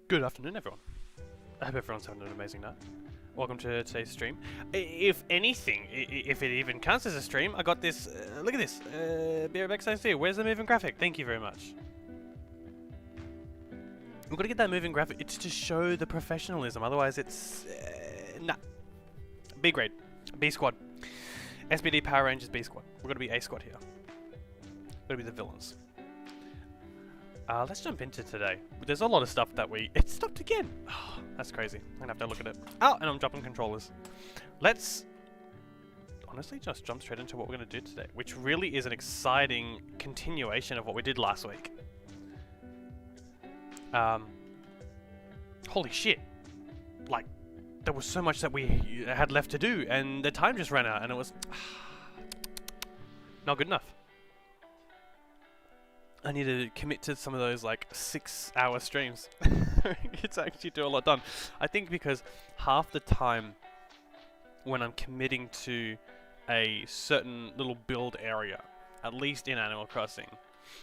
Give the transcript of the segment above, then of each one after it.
Good afternoon, everyone. I hope everyone's having an amazing night. Welcome to today's stream. If anything, if it even counts as a stream, I got this. Look at this. BRBXIC, where's the moving graphic? Thank you very much. We've got to get that moving graphic. It's to show the professionalism. Otherwise, it's nah. B grade, B squad, SBD Power Rangers B squad. We're gonna be A squad here. We're gonna be the villains. Let's jump into today. There's a lot of stuff that it stopped again. Oh, that's crazy. I'm gonna have to look at it. Oh, and I'm dropping controllers. Let's honestly just jump straight into what we're gonna do today, which really is an exciting continuation of what we did last week. Holy shit. Like, there was so much that we had left to do, and the time just ran out, and it was not good enough. I need to commit to some of those like 6-hour streams. It's actually do a lot done. I think because half the time when I'm committing to a certain little build area, at least in Animal Crossing,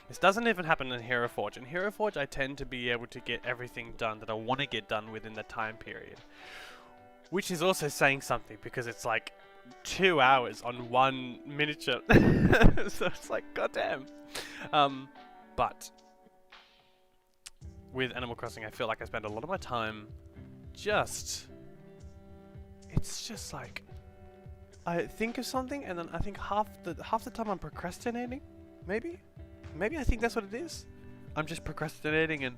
this doesn't even happen in Hero Forge. In Hero Forge, I tend to be able to get everything done that I want to get done within the time period. Which is also saying something, because it's like 2 hours on one miniature. So it's like, goddamn. But with Animal Crossing, I feel like I spend a lot of my time it's just like, I think of something and then I think half the time I'm procrastinating. Maybe I think that's what it is. I'm just procrastinating and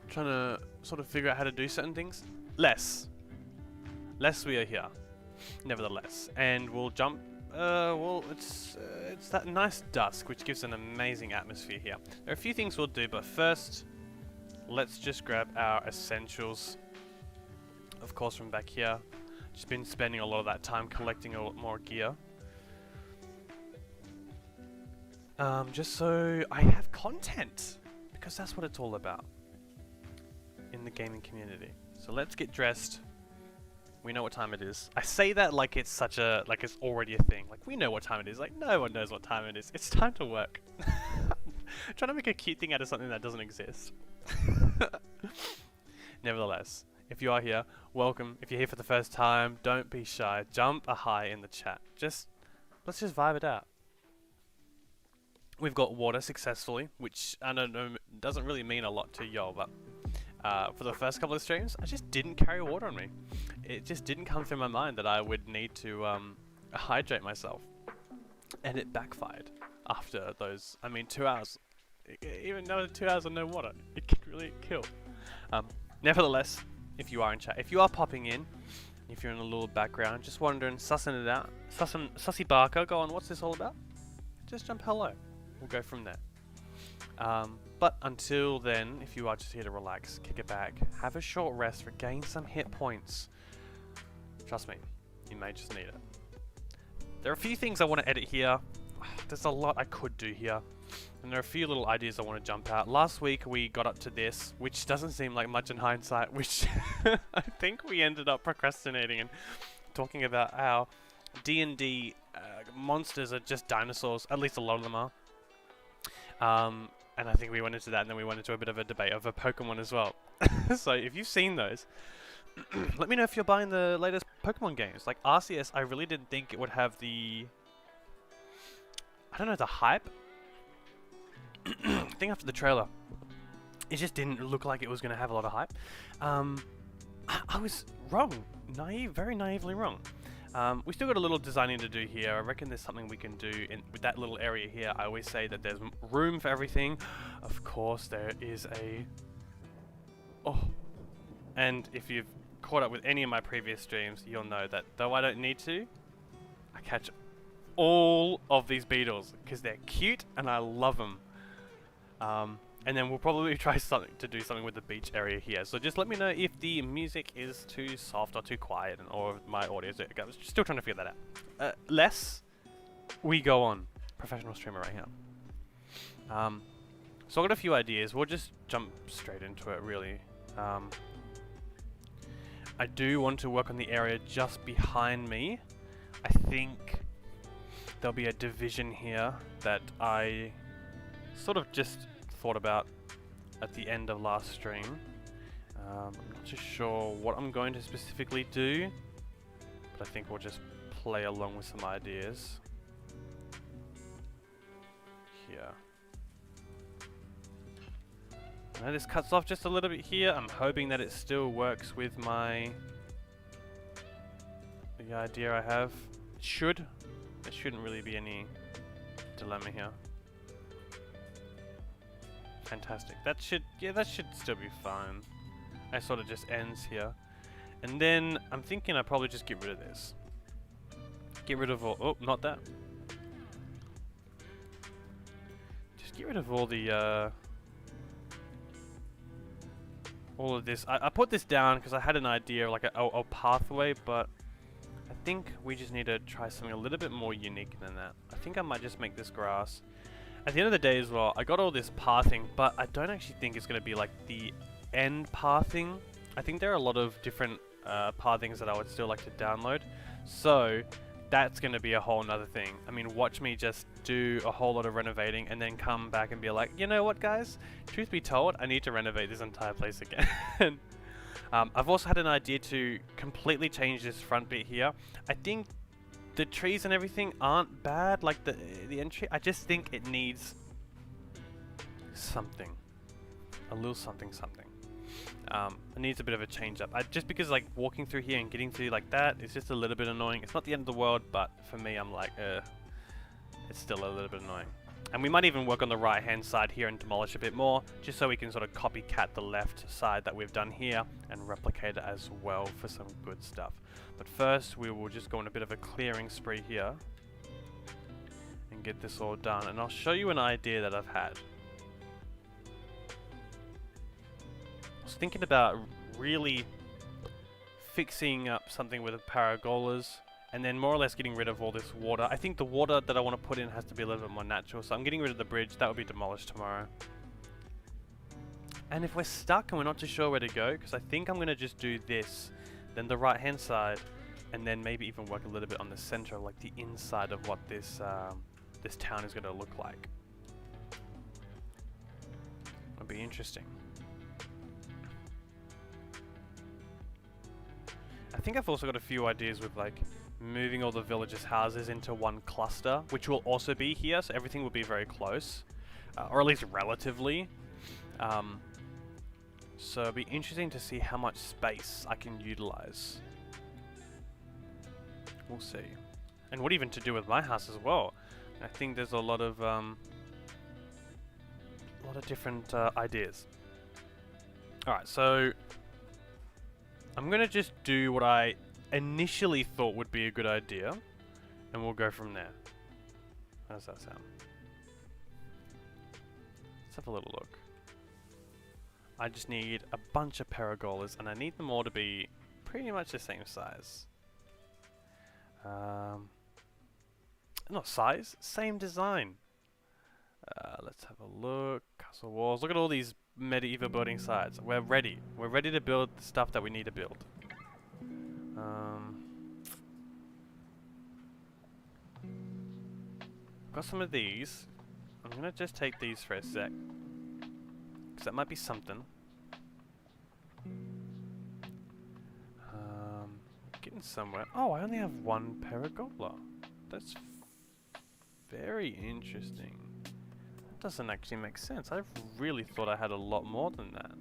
trying to sort of figure out how to do certain things. Less we are here, nevertheless, and we'll jump. Well, it's that nice dusk, which gives an amazing atmosphere here. There are a few things we'll do, but first, let's just grab our essentials. Of course, from back here. Just been spending a lot of that time collecting a lot more gear. Just so I have content, because that's what it's all about in the gaming community. So let's get dressed. We know what time it is. I say that like it's such a, like it's already a thing. Like, we know what time it is. Like, no one knows what time it is. It's time to work. Trying to make a cute thing out of something that doesn't exist. Nevertheless, if you are here, welcome. If you're here for the first time, don't be shy. Jump a hi in the chat. Let's just vibe it out. We've got water successfully, which I don't know, doesn't really mean a lot to y'all, but for the first couple of streams, I just didn't carry water on me. It just didn't come through my mind that I would need to hydrate myself. And it backfired after those, 2 hours. Even though 2 hours of no water, it can really kill. Nevertheless, if you are in chat, if you are popping in, if you're in a little background, just wondering, sussing it out, Sussy Barker, go on, what's this all about? Just jump hello. We'll go from there. But until then, if you are just here to relax, kick it back, have a short rest, regain some hit points. Trust me, you may just need it. There are a few things I want to edit here. There's a lot I could do here. And there are a few little ideas I want to jump out. Last week we got up to this, which doesn't seem like much in hindsight, which I think we ended up procrastinating and talking about how D&D monsters are just dinosaurs. At least a lot of them are. And I think we went into that, and then we went into a bit of a debate over Pokemon as well. So if you've seen those, let me know if you're buying the latest Pokemon games. Like RCS, I really didn't think it would have the, I don't know, the hype. I think after the trailer, it just didn't look like it was going to have a lot of hype. I was wrong. Very naively wrong. We still got a little designing to do here. I reckon there's something we can do with that little area here. I always say that there's room for everything. Of course, there is a... Oh. And if you've caught up with any of my previous streams, you'll know that though I don't need to, I catch all of these beetles because they're cute and I love them. And then we'll probably try to do something with the beach area here. So just let me know if the music is too soft or too quiet, or my audio is... I'm still trying to figure that out. Less we go on. Professional streamer right here. So I've got a few ideas. We'll just jump straight into it, really. I do want to work on the area just behind me. I think there'll be a division here that I sort of just thought about at the end of last stream. I'm not too sure what I'm going to specifically do, but I think we'll just play along with some ideas. Here. I know this cuts off just a little bit here. I'm hoping that it still works with the idea I have. It should. There shouldn't really be any dilemma here. Fantastic. That should still be fine. It sort of just ends here. And then I'm thinking I'd probably just get rid of this. Get rid of all, oh, not that. Just get rid of all the, all of this. I put this down because I had an idea, like a pathway, but I think we just need to try something a little bit more unique than that. I think I might just make this grass. At the end of the day as well, I got all this pathing, but I don't actually think it's going to be like the end pathing. I think there are a lot of different pathings that I would still like to download. So that's going to be a whole nother thing. I mean, watch me just do a whole lot of renovating and then come back and be like, you know what guys, truth be told, I need to renovate this entire place again. I've also had an idea to completely change this front bit here. I think the trees and everything aren't bad, like the entry. I just think it needs something. A little something. It needs a bit of a change up. Just because like walking through here and getting through like that is just a little bit annoying. It's not the end of the world, but for me I'm like, it's still a little bit annoying. And we might even work on the right hand side here and demolish a bit more, just so we can sort of copycat the left side that we've done here and replicate it as well for some good stuff. But first we will just go on a bit of a clearing spree here and get this all done. And I'll show you an idea that I've had. I was thinking about really fixing up something with the paragolas and then more or less getting rid of all this water. I think the water that I want to put in has to be a little bit more natural, so I'm getting rid of the bridge. That will be demolished tomorrow. And if we're stuck and we're not too sure where to go, because I think I'm going to just do this, then the right hand side, and then maybe even work a little bit on the center, like the inside of what this this town is going to look like. It'll be interesting. I think I've also got a few ideas with like moving all the villagers' houses into one cluster, which will also be here, so everything will be very close, or at least relatively. So it'll be interesting to see how much space I can utilize. We'll see. And what even to do with my house as well. I think there's a lot of different ideas. Alright, so I'm gonna just do what I initially thought would be a good idea, and we'll go from there. How does that sound? Let's have a little look. I just need a bunch of paragolas, and I need them all to be pretty much the same size. Not size, same design. Let's have a look. Castle walls. Look at all these medieval building sites. We're ready. We're ready to build the stuff that we need to build. Got some of these. I'm gonna just take these for a sec, because that might be something. Getting somewhere. Oh, I only have one paragola. That's very interesting. That doesn't actually make sense. I really thought I had a lot more than that.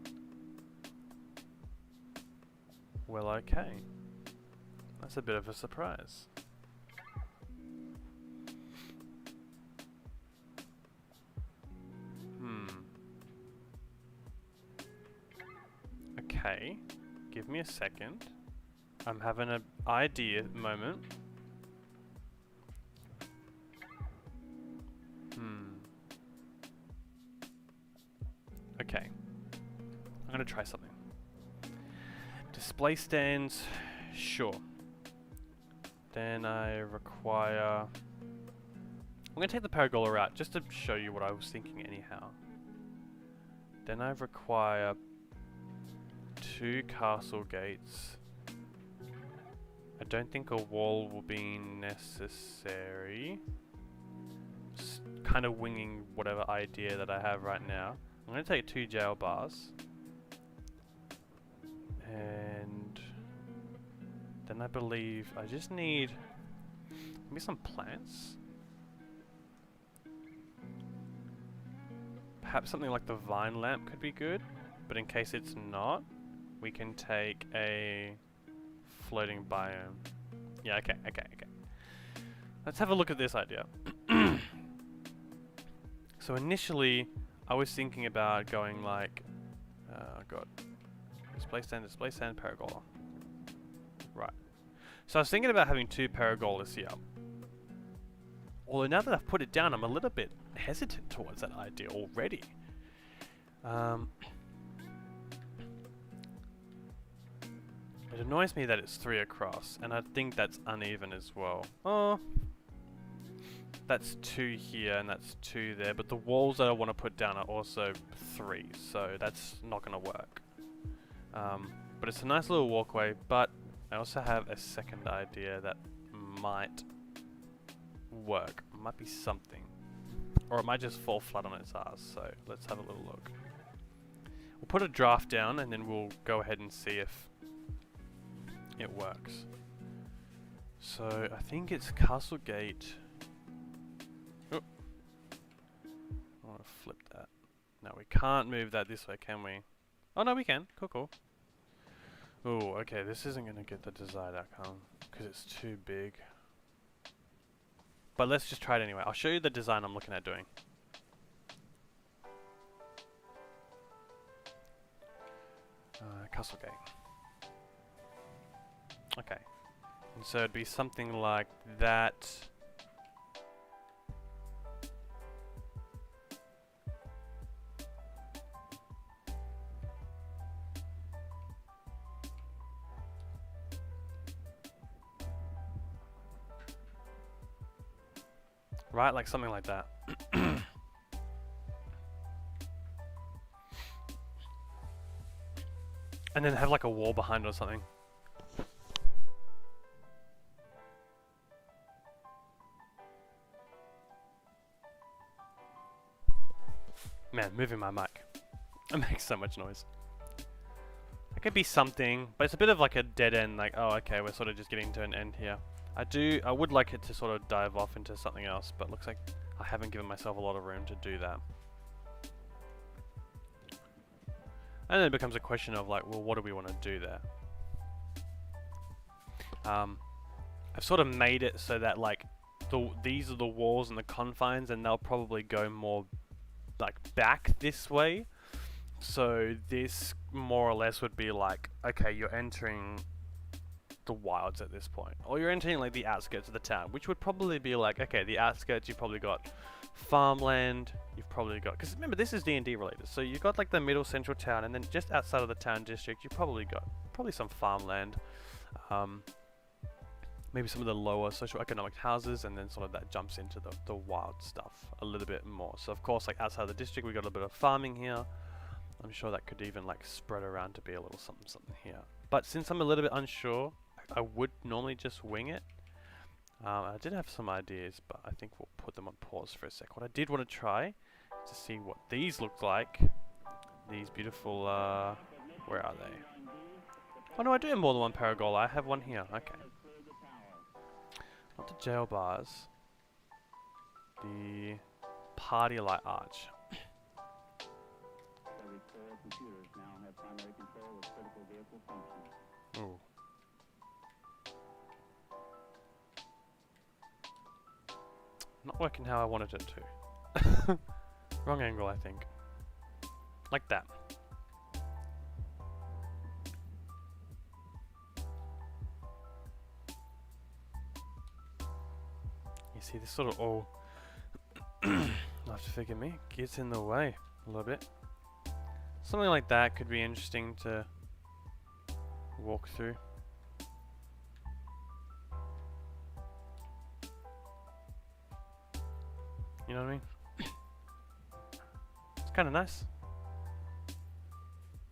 Well, okay. That's a bit of a surprise. Okay. Give me a second. I'm having an idea moment. Okay. I'm gonna try something. Display stands, sure. Then I require... I'm gonna take the paragola out just to show you what I was thinking anyhow. Then I require 2 castle gates. I don't think a wall will be necessary. Just kind of winging whatever idea that I have right now. I'm going to take 2 jail bars. And then I believe I just need maybe some plants. Perhaps something like the vine lamp could be good, but in case it's not, we can take a floating biome. Yeah, okay. Let's have a look at this idea. So initially, I was thinking about going like, God, display stand, paragola. Right. So I was thinking about having 2 paragolas here. Although now that I've put it down, I'm a little bit hesitant towards that idea already. It annoys me that it's 3 across, and I think that's uneven as well. Oh, that's 2 here and that's 2 there, but the walls that I want to put down are also 3, so that's not going to work. But it's a nice little walkway, but I also have a second idea that might work. Might be something. Or it might just fall flat on its ass, so let's have a little look. We'll put a draft down and then we'll go ahead and see if it works. So I think it's Castle Gate. Oh. I want to flip that. No, we can't move that this way, can we? Oh no, we can. Cool. Oh, okay, this isn't going to get the desired outcome because it's too big. But let's just try it anyway. I'll show you the design I'm looking at doing. Castle Gate. Okay. And so it'd be something like that. Right, like something like that. And then have like a wall behind it or something. Man, moving my mic. It makes so much noise. It could be something, but it's a bit of like a dead end, like, oh, okay, we're sort of just getting to an end here. I would like it to sort of dive off into something else, but looks like I haven't given myself a lot of room to do that. And then it becomes a question of like, well, what do we want to do there? I've sort of made it so that like, these are the walls and the confines, and they'll probably go more like back this way. So this more or less would be like, okay, you're entering the wilds at this point, or you're entering like the outskirts of the town, which would probably be like, okay, the outskirts, you've probably got farmland, you've probably got, because remember this is D&D related, so you've got like the middle central town, and then just outside of the town district you probably got some farmland, maybe some of the lower socioeconomic houses, and then sort of that jumps into the wild stuff a little bit more. So of course, like outside of the district we got a bit of farming here. I'm sure that could even like spread around to be a little something here, but since I'm a little bit unsure, I would normally just wing it. I did have some ideas, but I think we'll put them on pause for a sec. What I did want to try to see what these look like. These beautiful, where are they? Oh no, I do have more than one paragola. I have one here. Okay. Not the jail bars. The party light arch. Ooh. Not working how I wanted it to. Wrong angle, I think. Like that. You see, this sort of all, you'll have to forgive me, gets in the way a little bit. Something like that could be interesting to walk through. You know what I mean? It's kind of nice.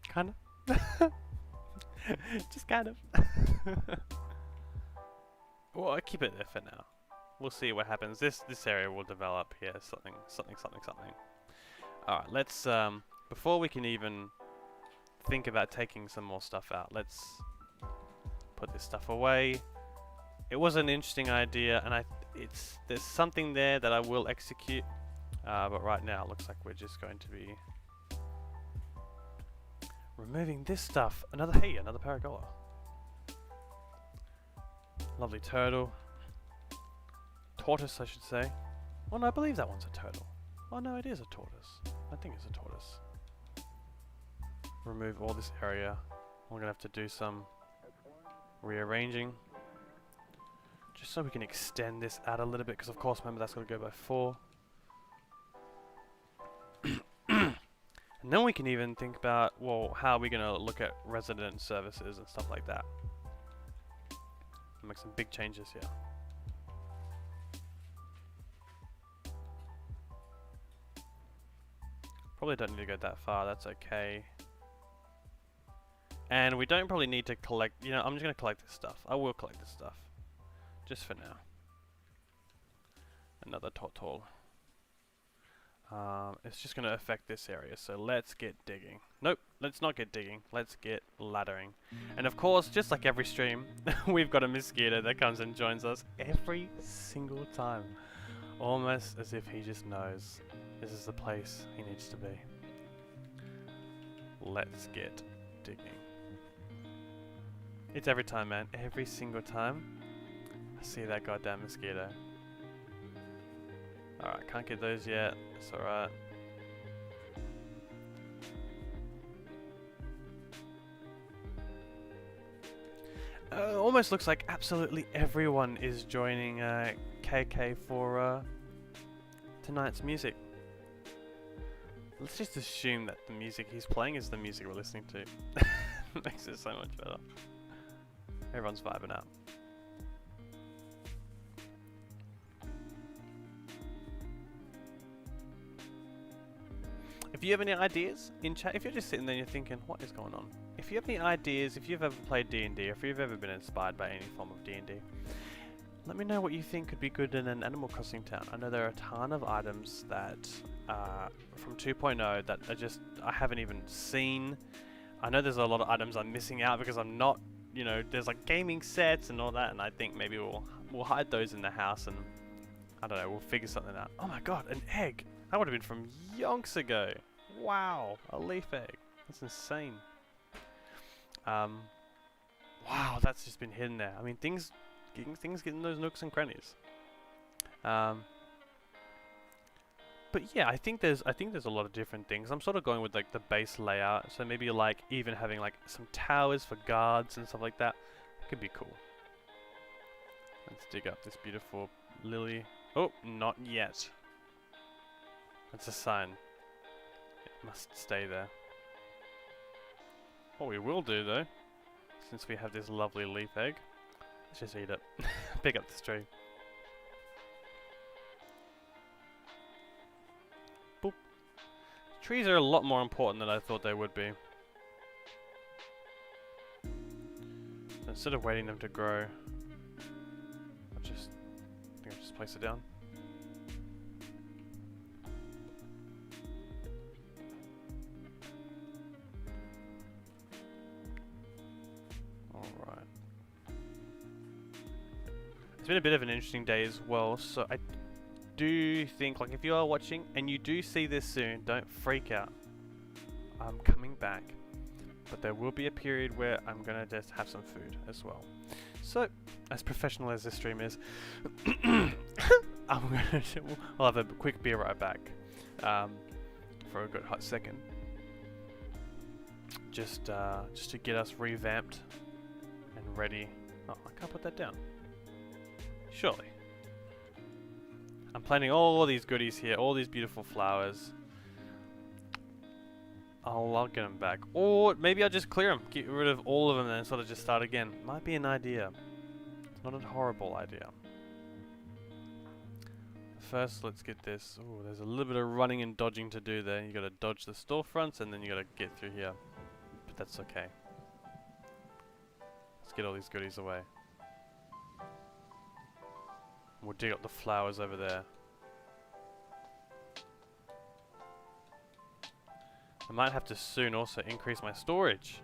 Kind of. Just kind of. Well, I'll keep it there for now. We'll see what happens. This area will develop here. Something. Alright, let's before we can even think about taking some more stuff out, let's put this stuff away. It was an interesting idea, and there's something there that I will execute, but right now it looks like we're just going to be removing this stuff. Another paragola. Lovely turtle. Tortoise, I should say. Oh no, I believe that one's a turtle. Oh no, it is a tortoise. I think it's a tortoise. Remove all this area. We're gonna have to do some rearranging, just so we can extend this out a little bit, because of course, remember, that's gonna go by 4. And then we can even think about, well, how are we gonna look at resident services and stuff like that. Make some big changes here. Probably don't need to go that far, that's okay. And we don't probably need to collect, you know, I'm just going to collect this stuff. I will collect this stuff. Just for now. Another turtle. It's just going to affect this area, so let's get digging. Nope, let's not get digging. Let's get laddering. And of course, just like every stream, we've got a mosquito that comes and joins us every single time. Almost as if he just knows this is the place he needs to be. Let's get digging. It's every time, man. Every single time I see that goddamn mosquito. Alright, can't get those yet. It's alright. Almost looks like absolutely everyone is joining KK for tonight's music. Let's just assume that the music he's playing is the music we're listening to. Makes it so much better. Everyone's vibing out. If you have any ideas in chat, if you're just sitting there and you're thinking, what is going on? If you have any ideas, if you've ever played D&D, or if you've ever been inspired by any form of D&D, let me know what you think could be good in an Animal Crossing town. I know there are a ton of items that from 2.0 that I haven't even seen. I know there's a lot of items I'm missing out because I'm not, you know, there's like gaming sets and all that, and I think maybe we'll hide those in the house, and I don't know, we'll figure something out. Oh my god, an egg! That would have been from yonks ago. Wow, a leaf egg. That's insane. Wow, that's just been hidden there. I mean, things getting those nooks and crannies. But yeah, I think there's a lot of different things. I'm sort of going with like the base layout, so maybe like even having like some towers for guards and stuff like that. Could be cool. Let's dig up this beautiful lily. Oh, not yet. That's a sign. It must stay there. What we will do though, since we have this lovely leaf egg, let's just eat it. Pick up this tree. Boop. Trees are a lot more important than I thought they would be. So instead of waiting them to grow, I think I'll just place it down. Alright. It's been a bit of an interesting day as well, so I do think, like, if you are watching and you do see this soon, don't freak out. I'm coming back, but there will be a period where I'm gonna just have some food as well. So, as professional as this stream is, I'll have a quick be right back for a good hot second, just to get us revamped and ready. Oh, I can't put that down. Surely. I'm planting all these goodies here, all these beautiful flowers. I'll get them back. Or maybe I'll just clear them, get rid of all of them and sort of just start again. Might be an idea. It's not a horrible idea. First, let's get this. Oh, there's a little bit of running and dodging to do there. You gotta dodge the storefronts and then you gotta get through here. But that's okay. Let's get all these goodies away. We'll dig up the flowers over there. I might have to soon also increase my storage.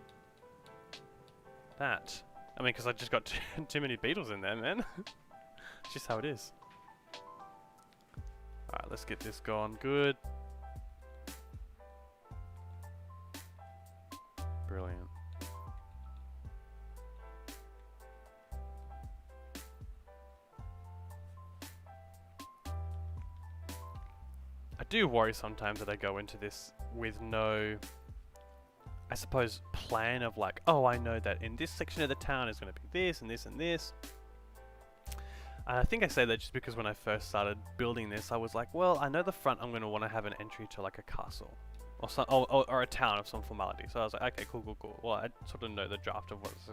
That. I mean, because I just got too many beetles in there, man. It's just how it is. Alright, let's get this going good. Brilliant. I do worry sometimes that I go into this with no, I suppose, plan of like, oh, I know that in this section of the town is going to be this and this and this. And I think I say that just because when I first started building this, I was like, well, I know the front I'm going to want to have an entry to like a castle. Or, some, or a town of some formality. So I was like, okay, cool, cool, cool. Well, I sort of know the draft of what's...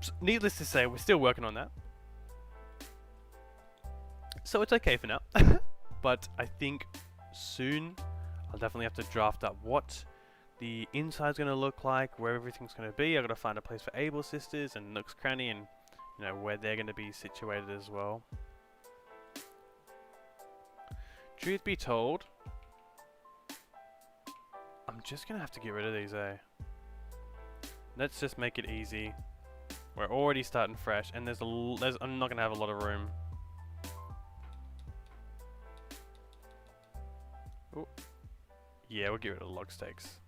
So, needless to say, we're still working on that. So it's okay for now. But I think soon I'll definitely have to draft up what the inside's going to look like, where everything's going to be. I've got to find a place for Able Sisters and Nook's Cranny and, you know, where they're going to be situated as well. Truth be told, I'm just going to have to get rid of these, eh? Let's just make it easy. We're already starting fresh, and I'm not going to have a lot of room. Ooh. Yeah, we'll get rid of the log stakes.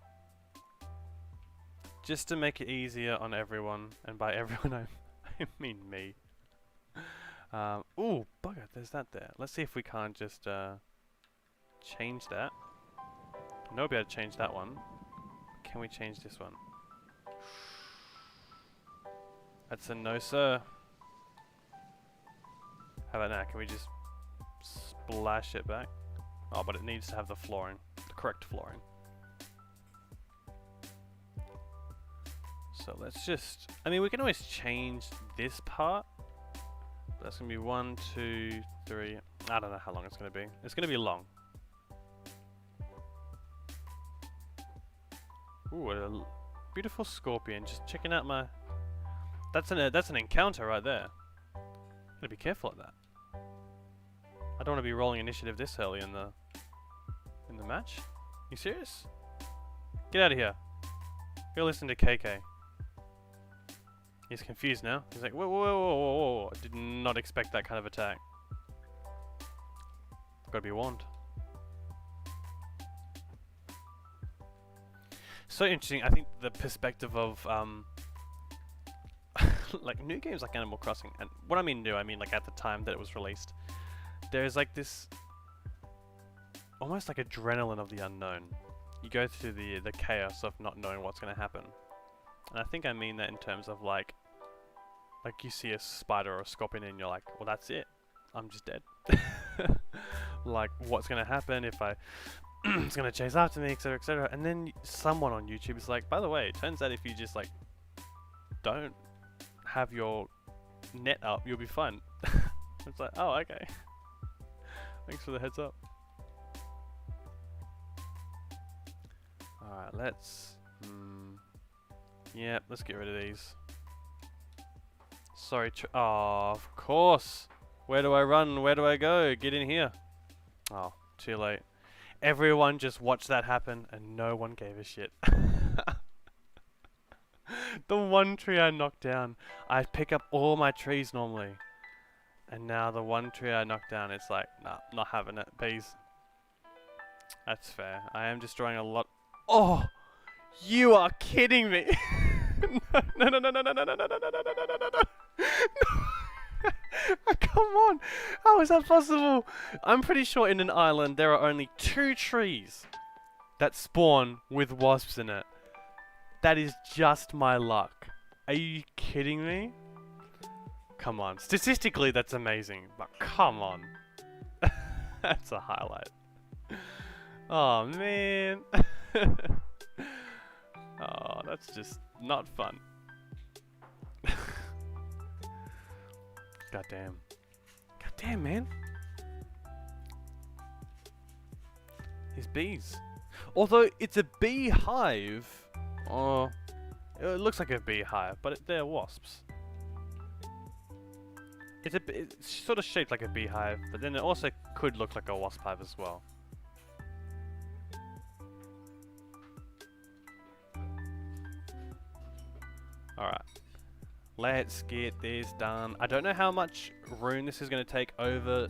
Just to make it easier on everyone, and by everyone I mean me. Ooh, bugger, there's that there. Let's see if we can't just change that. No, we'll be able to change that one. Can we change this one? That's a no, sir. How about now? Can we just splash it back? Oh, but it needs to have the flooring, the correct flooring. So let's just, I mean, we can always change this part. That's gonna be 1, 2, 3. I don't know how long it's gonna be. It's gonna be long. Ooh, a beautiful scorpion. Just checking out my. That's an encounter right there. Gotta be careful of that. I don't want to be rolling initiative this early in the match. You serious? Get out of here. Go listen to KK. He's confused now. He's like, whoa, whoa, whoa, whoa, whoa. I did not expect that kind of attack. Gotta be warned. So interesting. I think the perspective of like new games like Animal Crossing, and what I mean new, I mean like at the time that it was released, there's like this almost like adrenaline of the unknown. You go through the chaos of not knowing what's going to happen, and I think I mean that in terms of like you see a spider or a scorpion and you're like, well, that's it, I'm just dead. Like, what's going to happen if I it's going to chase after me, etc, etc. And then someone on YouTube is like, by the way, it turns out if you just like don't have your net up, you'll be fine. It's like, oh, okay. Thanks for the heads up. Alright, let's yeah, let's get rid of these. Sorry, oh, of course. Where do I run? Where do I go? Get in here. Oh, too late. Everyone just watched that happen and no one gave a shit. The one tree I knocked down, I pick up all my trees normally. And now the one tree I knocked down, it's like, nah, not having it, bees. That's fair. I am destroying a lot. Oh, you are kidding me. No, no, no, no, no, no, no, no, no, no, no, no, no, no, no. Come on, how is that possible? I'm pretty sure in an island there are only 2 trees that spawn with wasps in it. That is just my luck. Are you kidding me? Come on, statistically that's amazing, but come on. That's a highlight. Oh man. Oh, that's just not fun. God damn. God damn, man. These bees. Although it's a beehive. Oh, it looks like a beehive, but they're wasps. It's sort of shaped like a beehive, but then it also could look like a wasp hive as well. Alright. Let's get this done. I don't know how much room this is going to take over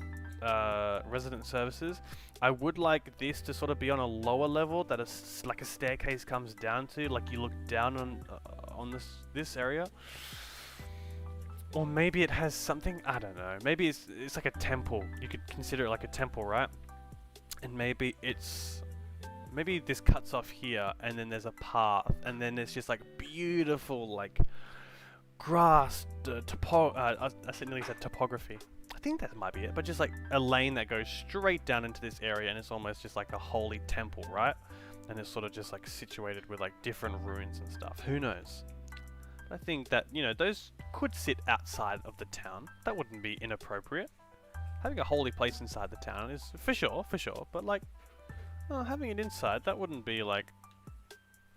resident services. I would like this to sort of be on a lower level that like a staircase comes down to, like you look down on this area. Or maybe it has something, I don't know. Maybe it's like a temple. You could consider it like a temple, right? And maybe this cuts off here, and then there's a path, and then there's just like beautiful like grass, I nearly said topography. I think that might be it, but just like a lane that goes straight down into this area, and it's almost just like a holy temple, right? And it's sort of just like situated with like different ruins and stuff. Who knows? I think that, you know, those could sit outside of the town. That wouldn't be inappropriate. Having a holy place inside the town is for sure, but like, well, having it inside, that wouldn't be like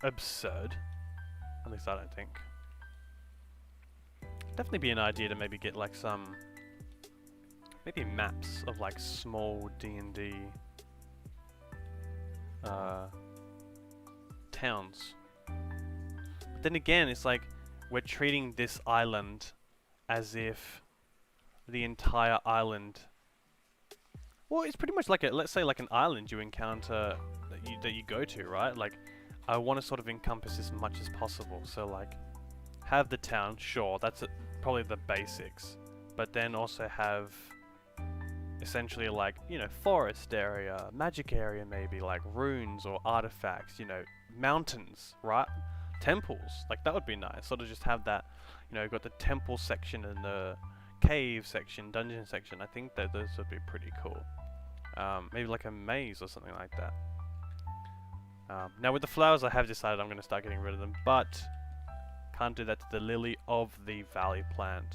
absurd. At least I don't think. Definitely be an idea to maybe get like some, maybe maps of like small D&D towns. But then again, it's like we're treating this island as if the entire island. Well, it's pretty much like let's say like an island you encounter that you go to, right? Like, I want to sort of encompass as much as possible. So like, have the town, sure, that's probably the basics, but then also have essentially like, you know, forest area, magic area, maybe like runes or artifacts, you know, mountains, right? Temples, like that would be nice. Sort of just have that, you know, got the temple section and the cave section, dungeon section. I think that those would be pretty cool. Maybe like a maze or something like that. Now with the flowers, I have decided I'm going to start getting rid of them, but can't do that to the lily of the valley plant.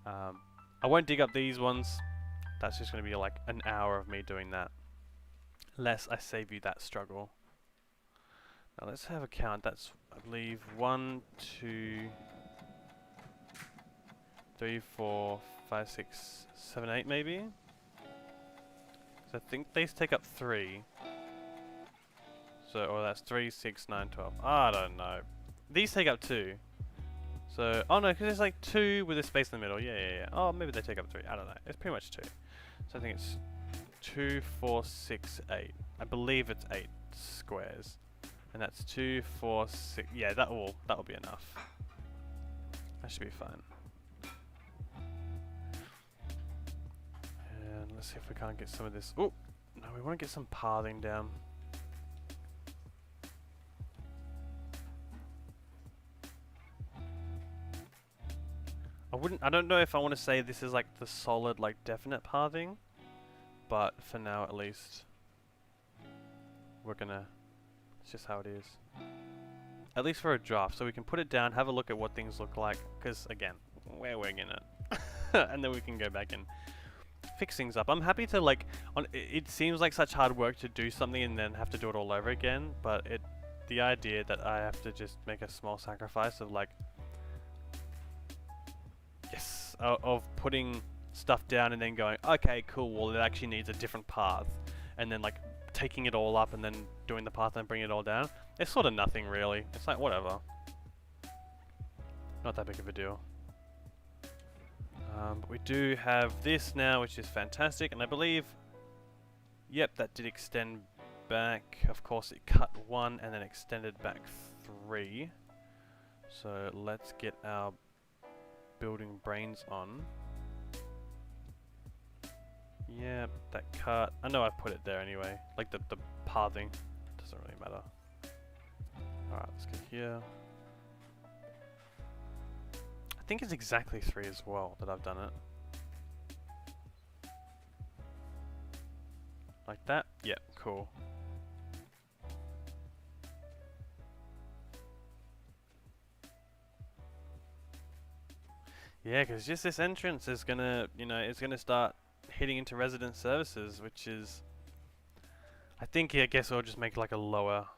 I won't dig up these ones. That's just going to be like an hour of me doing that. Less I save you that struggle. Now let's have a count. That's, I believe, 1, 2, 3, 4, 5, 6, 7, 8 maybe? So I think these take up 3. So, or that's 3, 6, 9, 12. I don't know. These take up 2. So, oh no, because there's like 2 with a space in the middle. Yeah. Oh, maybe they take up 3. I don't know. It's pretty much 2. So I think it's 2, 4, 6, 8. I believe it's 8 squares. And that's 2, 4, 6. Yeah, that will be enough. That should be fine. And let's see if we can't get some of this. Oh, no, we want to get some pathing down. I don't know if I want to say this is like the solid, like definite pathing, but for now at least, we're gonna, it's just how it is. At least for a draft, so we can put it down, have a look at what things look like, because again, we're winging it. And then we can go back and fix things up. I'm happy to like, it seems like such hard work to do something and then have to do it all over again, but the idea that I have to just make a small sacrifice of like, yes, of putting stuff down and then going, okay, cool, well it actually needs a different path, and then like taking it all up and then doing the path and bringing it all down. It's sort of nothing really. It's like whatever. Not that big of a deal. But we do have this now, which is fantastic, and I believe, yep, that did extend back. Of course, it cut 1 and then extended back 3. So let's get our building brains on. Yeah, that cut. I know I put it there anyway. Like the pathing. Doesn't really matter. Alright, let's get here. I think it's exactly 3 as well that I've done it. Like that? Yeah, cool. Yeah, because just this entrance is gonna, you know, it's gonna start hitting into resident services, which is, I think, I guess I'll just make like a lower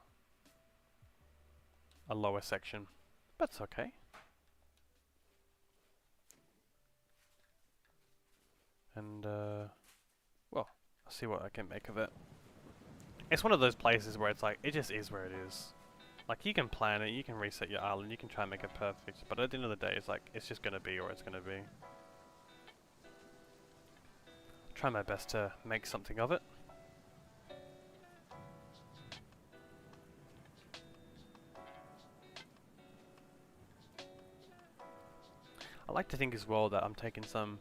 section. But it's okay. And, well, I'll see what I can make of it. It's one of those places where it's like, it just is where it is. Like, you can plan it, you can reset your island, you can try and make it perfect, but at the end of the day, it's like, it's just gonna be or it's gonna be. Try my best to make something of it. I like to think as well that I'm taking some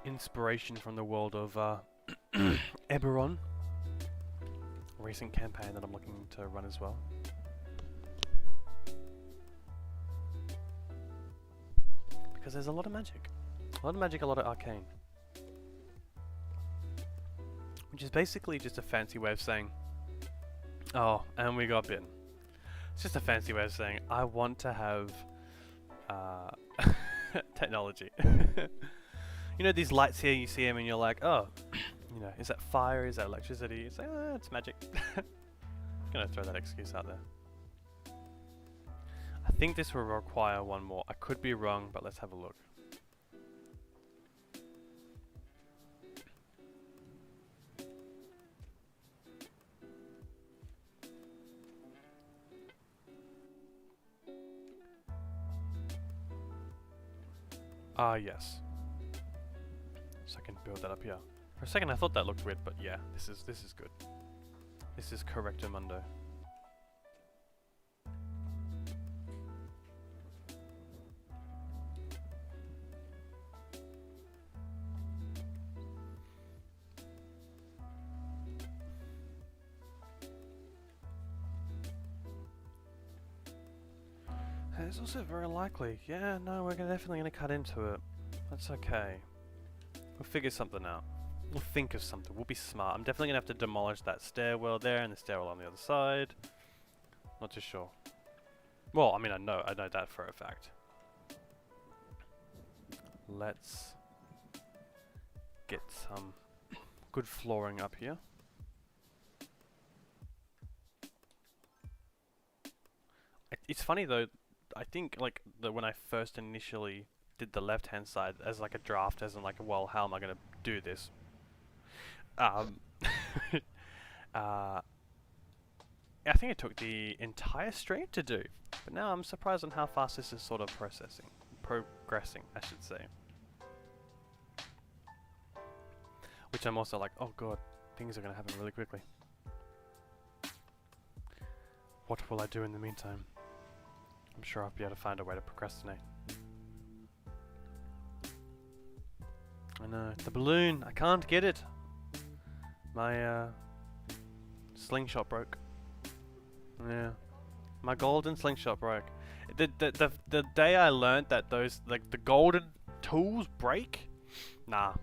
inspiration from the world of Eberron, a recent campaign that I'm looking to run as well. Because there's a lot of magic. A lot of magic, a lot of arcane. Which is basically just a fancy way of saying, oh, and we got bitten. It's just a fancy way of saying, I want to have technology. You know these lights here, you see them and you're like, oh, you know, is that fire, is that electricity? It's like, it's magic. I'm gonna throw that excuse out there. I think this will require one more. I could be wrong, but let's have a look. Ah, yes. So I can build that up here. For a second I thought that looked weird, but yeah, this is good. This is correctamundo. It's also very likely. Yeah, no, we're definitely going to cut into it. That's okay. We'll figure something out. We'll think of something. We'll be smart. I'm definitely going to have to demolish that stairwell there and the stairwell on the other side. Not too sure. Well, I mean, I know that for a fact. Let's get some good flooring up here. It's funny though, I think like when I first initially did the left hand side as like a draft, as in like, well, how am I gonna do this? I think it took the entire stream to do, but now I'm surprised on how fast this is sort of progressing, I should say. Which I'm also like, oh god, things are gonna happen really quickly. What will I do in the meantime? I'm sure I'll be able to find a way to procrastinate. I know, the balloon, I can't get it. My slingshot broke. Yeah, my golden slingshot broke. The day I learned that those, like, the golden tools break, nah,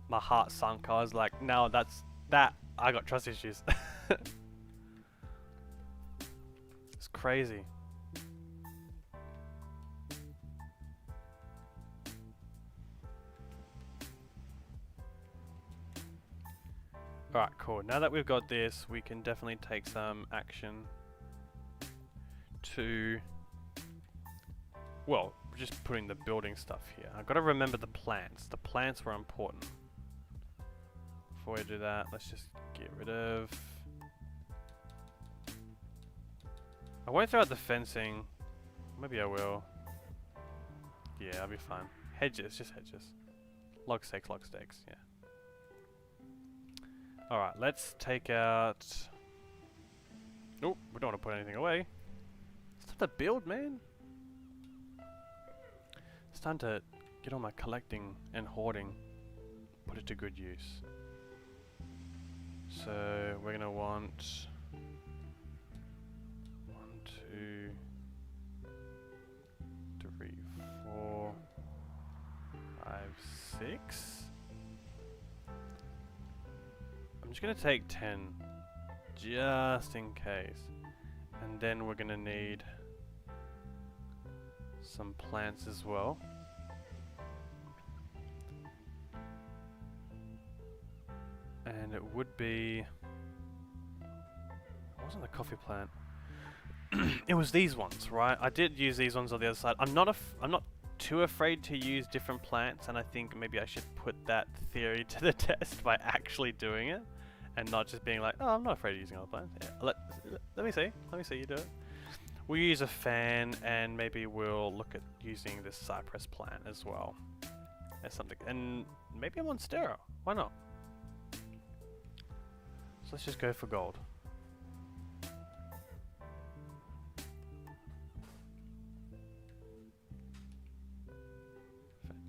my heart sunk. I was like, no, I got trust issues. It's crazy. Alright, cool. Now that we've got this, we can definitely take some action to, well, just putting the building stuff here. I've got to remember the plants. The plants were important. Before we do that, let's just get rid of... I won't throw out the fencing. Maybe I will. Yeah, I'll be fine. Hedges, just hedges. Log stakes, yeah. Alright, let's take out... Oh, we don't want to put anything away. It's time to build, man. It's time to get all my collecting and hoarding, put it to good use. So, we're going to want... 1, 2, 3, 4, 5, 6... I'm just going to take 10, just in case. And then we're going to need some plants as well. And it would be... It wasn't the coffee plant. It was these ones, right? I did use these ones on the other side. I'm not too afraid to use different plants, and I think maybe I should put that theory to the test by actually doing it. And not just being like, oh, I'm not afraid of using other plants. Yeah, let me see you do it. We'll use a fan, and maybe we'll look at using this cypress plant as well as something, and maybe a monstera. Why not? So let's just go for gold.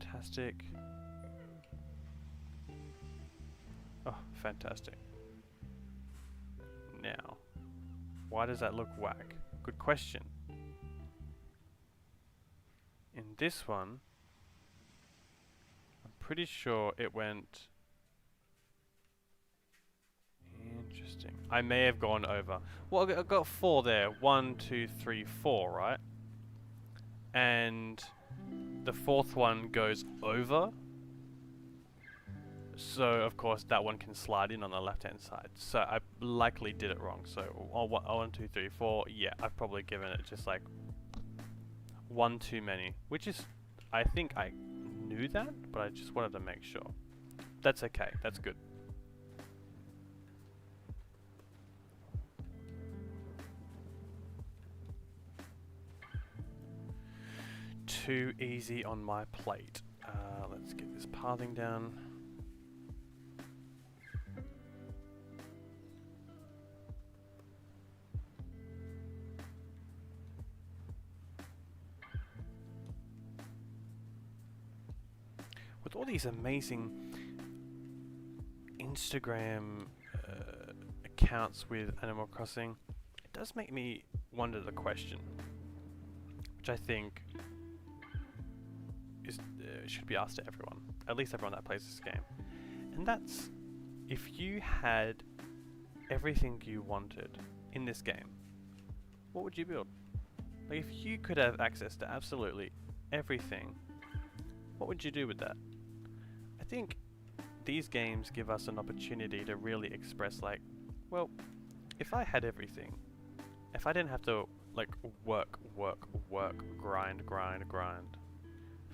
Fantastic. Oh, fantastic. Now, why does that look whack? Good question. In this one, I'm pretty sure it went... Interesting. I may have gone over. Well, I got 4 there. 1, 2, 3, 4, right? And the 4th one goes over. So, of course, that one can slide in on the left-hand side. So, I likely did it wrong. So, 1, 2, 3, 4. Yeah, I've probably given it just like 1 too many. Which is, I think I knew that, but I just wanted to make sure. That's okay. That's good. Too easy on my plate. Let's get this pathing down. With all these amazing Instagram accounts with Animal Crossing, it does make me wonder the question, which I think is should be asked to everyone, at least everyone that plays this game, and that's, if you had everything you wanted in this game, what would you build? Like, if you could have access to absolutely everything, what would you do with that? I think these games give us an opportunity to really express, like, well, if I had everything, if I didn't have to like work, grind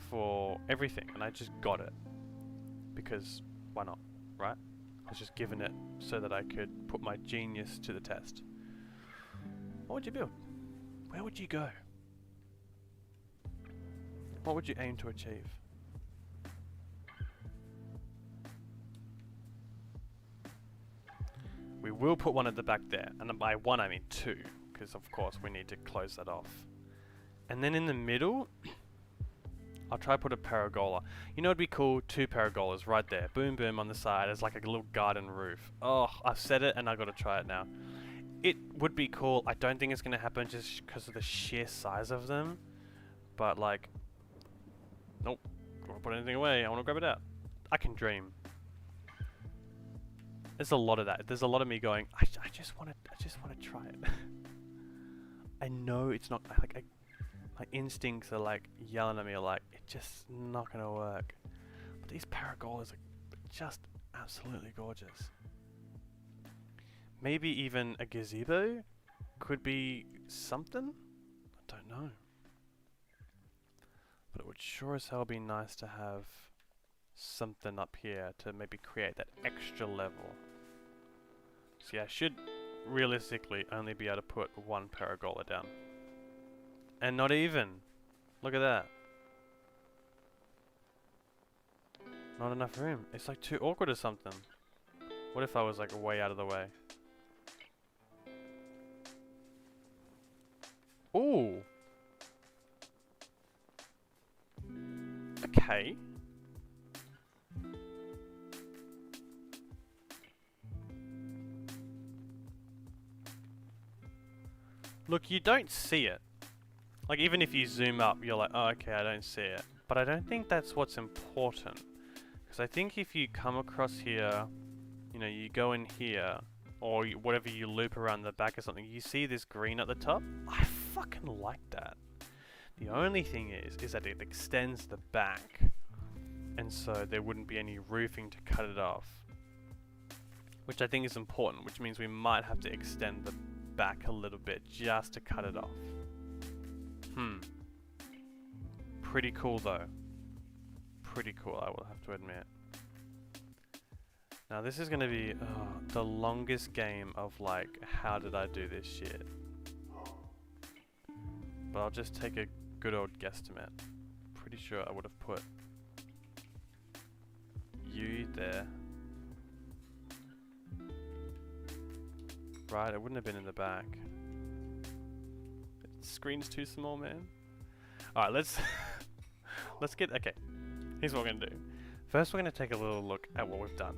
for everything, and I just got it, because why not, right? I was just given it so that I could put my genius to the test. What would you build? Where would you go? What would you aim to achieve? We will put one at the back there, and by one I mean 2, because of course we need to close that off. And then in the middle, I'll try to put a paragola. You know, it'd be cool, 2 paragolas right there, boom boom on the side, as like a little garden roof. Oh, I've said it and I've got to try it now. It would be cool. I don't think it's going to happen just because of the sheer size of them, but like, nope, don't want to put anything away, I want to grab it out. I can dream. There's a lot of that. There's a lot of me going, I just want to try it. I know it's not, like, my instincts are like yelling at me, like, it's just not gonna work. But these paragolas are just absolutely gorgeous. Maybe even a gazebo could be something? I don't know. But it would sure as hell be nice to have something up here to maybe create that extra level. So yeah, I should realistically only be able to put 1 paragola down. And not even. Look at that. Not enough room. It's like too awkward or something. What if I was like way out of the way? Ooh. Okay. Look, you don't see it. Like, even if you zoom up, you're like, oh, okay, I don't see it. But I don't think that's what's important. Because I think if you come across here, you know, you go in here, or whatever you loop around the back or something, you see this green at the top? I fucking like that. The only thing is that it extends the back. And so there wouldn't be any roofing to cut it off. Which I think is important, which means we might have to extend the back a little bit just to cut it off. Pretty cool though. Pretty cool, I will have to admit. Now this is gonna be the longest game of like, how did I do this shit? but I'll just take a good old guesstimate. Pretty sure I would have put you there. Right, it wouldn't have been in the back. The screen's too small, man. Alright, let's okay. Here's what we're gonna do. First we're gonna take a little look at what we've done.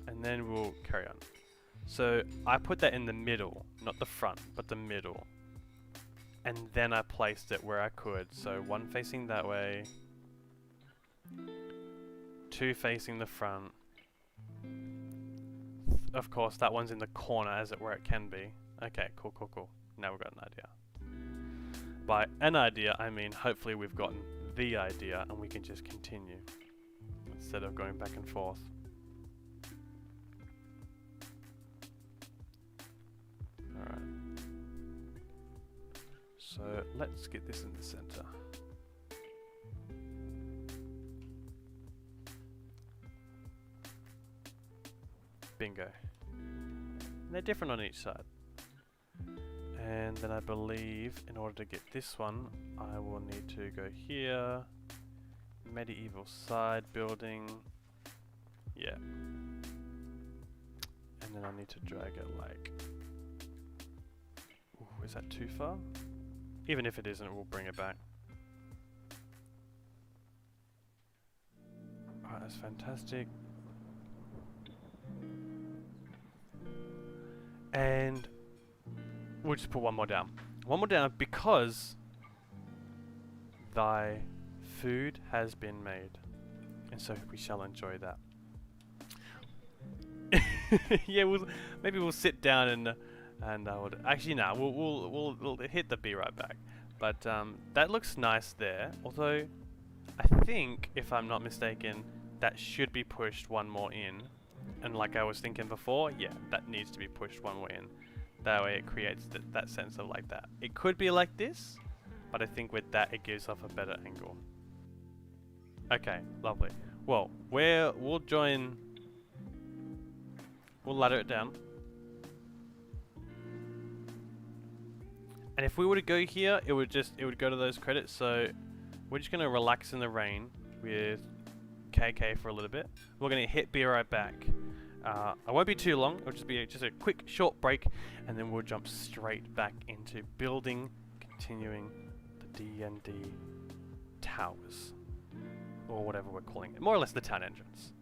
And then we'll carry on. So I put that in the middle, not the front, but the middle. And then I placed it where I could. So one facing that way, two facing the front. Of course, that one's in the corner as it where it can be. Okay, cool, cool, cool. Now we've got an idea. By an idea, I mean hopefully we've gotten the idea and we can just continue instead of going back and forth. Alright. So let's get this in the center. Bingo. And they're different on each side. And then I believe in order to get this one, I will need to go here. Medieval side building. Yeah. And then I need to drag it like... Ooh, is that too far? Even if it isn't, we'll bring it back. Alright, that's fantastic. And we'll just put one more down. One more down because thy food has been made. And so we shall enjoy that. Yeah, maybe we'll sit down and actually no, we'll hit the B right back. But that looks nice there. Although I think, if I'm not mistaken, that should be pushed one more in. And like I was thinking before, yeah, that needs to be pushed one more in. That way it creates that sense of like that. It could be like this, but I think with that it gives off a better angle. Okay, lovely. Well, we'll ladder it down. And if we were to go here, it would go to those credits. So we're just gonna relax in the rain with KK for a little bit. We're gonna hit B right back. I won't be too long. It'll just be just a quick short break, and then we'll jump straight back into building, continuing the D&D towers, or whatever we're calling it. More or less the town entrance.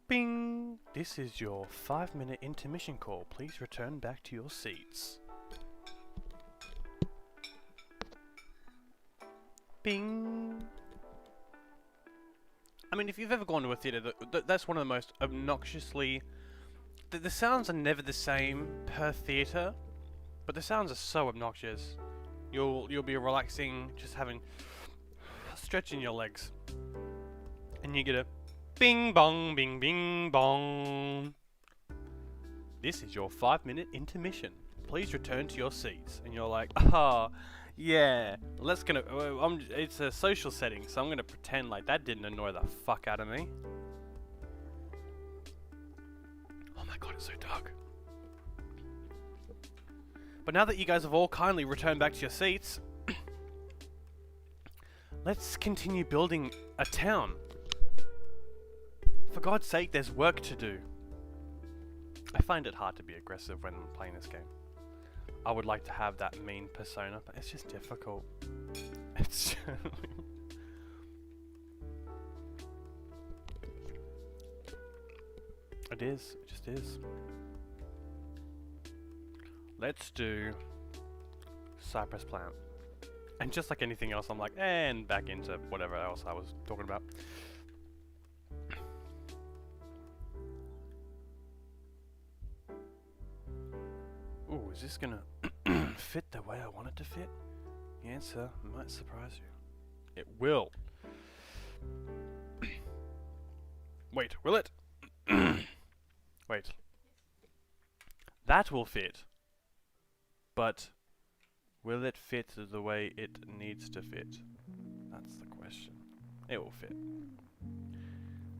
Bing! This is your 5-minute intermission call. Please return back to your seats. Bing! I mean, if you've ever gone to a theatre, that's one of the most obnoxiously... The sounds are never the same per theatre, but the sounds are so obnoxious. You'll be relaxing, just having... stretching your legs. And you get a... bing bong, bing bing bong. This is your 5-minute intermission. Please return to your seats. And you're like, ah, yeah. It's a social setting, so I'm gonna pretend like that didn't annoy the fuck out of me. Oh my god, it's so dark. But now that you guys have all kindly returned back to your seats, let's continue building a town. For God's sake, there's work to do. I find it hard to be aggressive when playing this game. I would like to have that mean persona, but it's just difficult. It's It is. It just is. Let's do cypress plant. And just like anything else, I'm like, and back into whatever else I was talking about. Ooh, is this gonna fit the way I want it to fit? The answer might surprise you. It will. Wait, will it? Wait. That will fit. But will it fit the way it needs to fit? That's the question. It will fit.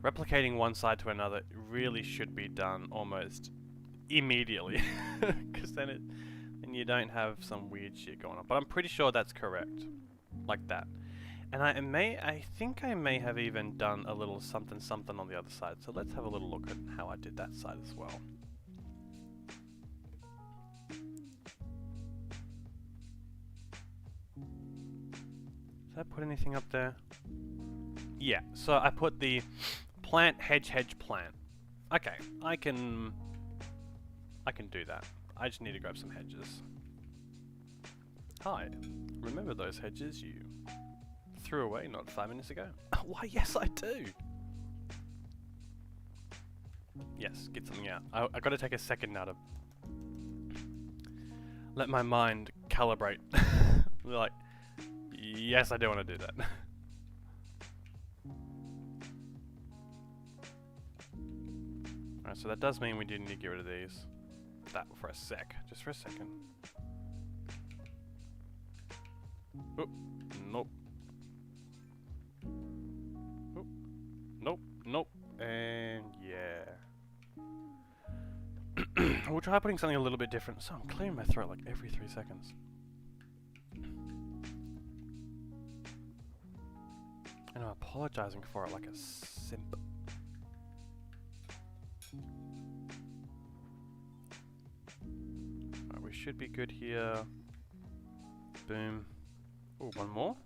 Replicating one side to another really should be done almost immediately, because then you don't have some weird shit going on. But I'm pretty sure that's correct, like that. And I think I may have even done a little something on the other side. So let's have a little look at how I did that side as well. Did I put anything up there? Yeah. So I put the plant hedge plant. Okay, I can do that. I just need to grab some hedges. Hi, remember those hedges you threw away not 5 minutes ago? Why, yes I do! Yes, get something out. I gotta take a second now to let my mind calibrate. Like, yes I do want to do that. Alright, so that does mean we do need to get rid of these. That for a sec, just for a second. Oh, nope. Oh, nope, nope, and yeah. We'll try putting something a little bit different. So I'm clearing my throat like every 3 seconds. And I'm apologizing for it like a simp. We should be good here. Boom. Oh, one more?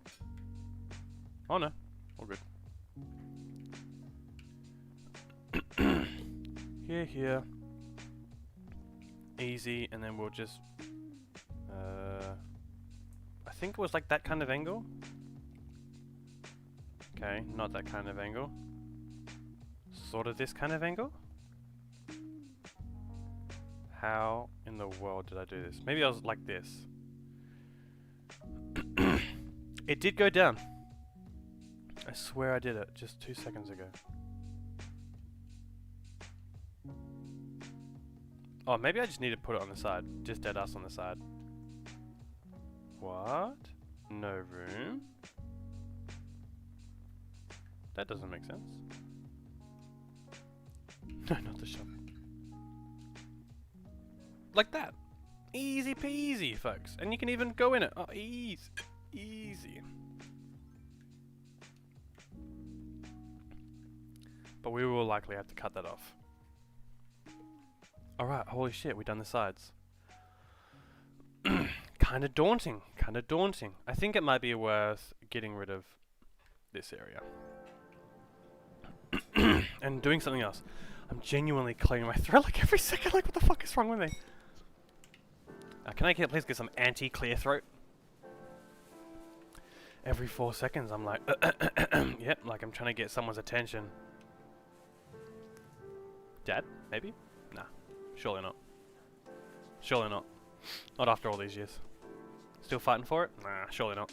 Oh no, all good. Here. Easy, and then we'll just... I think it was like that kind of angle. Okay, not that kind of angle. Sort of this kind of angle. How in the world did I do this? Maybe I was like this. It did go down. I swear I did it just 2 seconds ago. Oh, maybe I just need to put it on the side. Just dead ass on the side. What? No room? That doesn't make sense. No, not the shovel. Like that. Easy peasy, folks. And you can even go in it. Oh, easy. Easy. But we will likely have to cut that off. Alright, holy shit, we've done the sides. Kinda daunting. Kinda daunting. I think it might be worth getting rid of this area. And doing something else. I'm genuinely clearing my throat like every second. Like, what the fuck is wrong with me? Can I please get some anti-clear throat? Every 4 seconds, I'm like, yep, like I'm trying to get someone's attention. Dad? Maybe? Nah, surely not. Surely not. Not after all these years. Still fighting for it? Nah, surely not.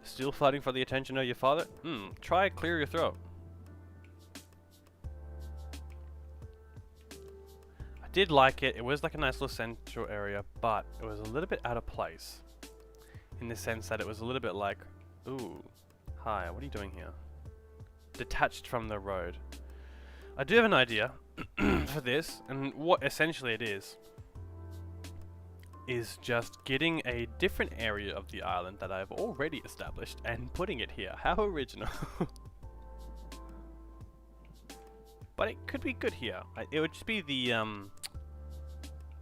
Still fighting for the attention of your father? Try clear your throat. I did like it. It was like a nice little central area, but it was a little bit out of place. In the sense that it was a little bit like, ooh, hi, what are you doing here? Detached from the road. I do have an idea for this, and what essentially it is just getting a different area of the island that I've already established and putting it here. How original. But it could be good here. It would just be the,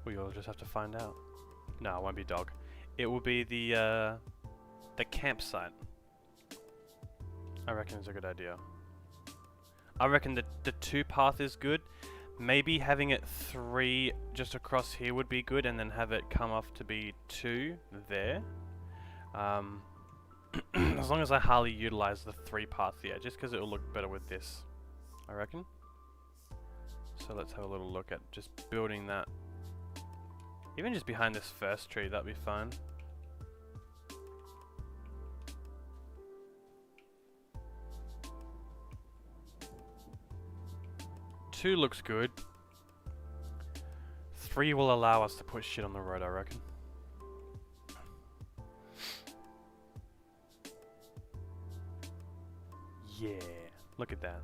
we'll just have to find out. No, it won't be dog. It will be the campsite. I reckon it's a good idea. I reckon that the 2 path is good. Maybe having it 3 just across here would be good, and then have it come off to be 2 there. As long as I highly utilize the 3 path here, just because it will look better with this, I reckon. So let's have a little look at just building that. Even just behind this first tree, that'd be fine. Two looks good. 3 will allow us to put shit on the road, I reckon. Yeah, look at that.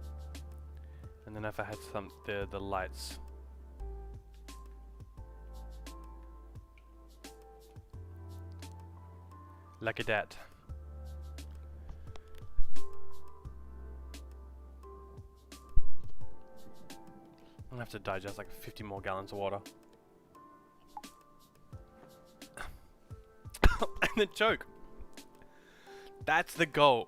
And then if I had the lights. Look at that. I'm gonna have to digest like 50 more gallons of water. And then choke. That's the goal.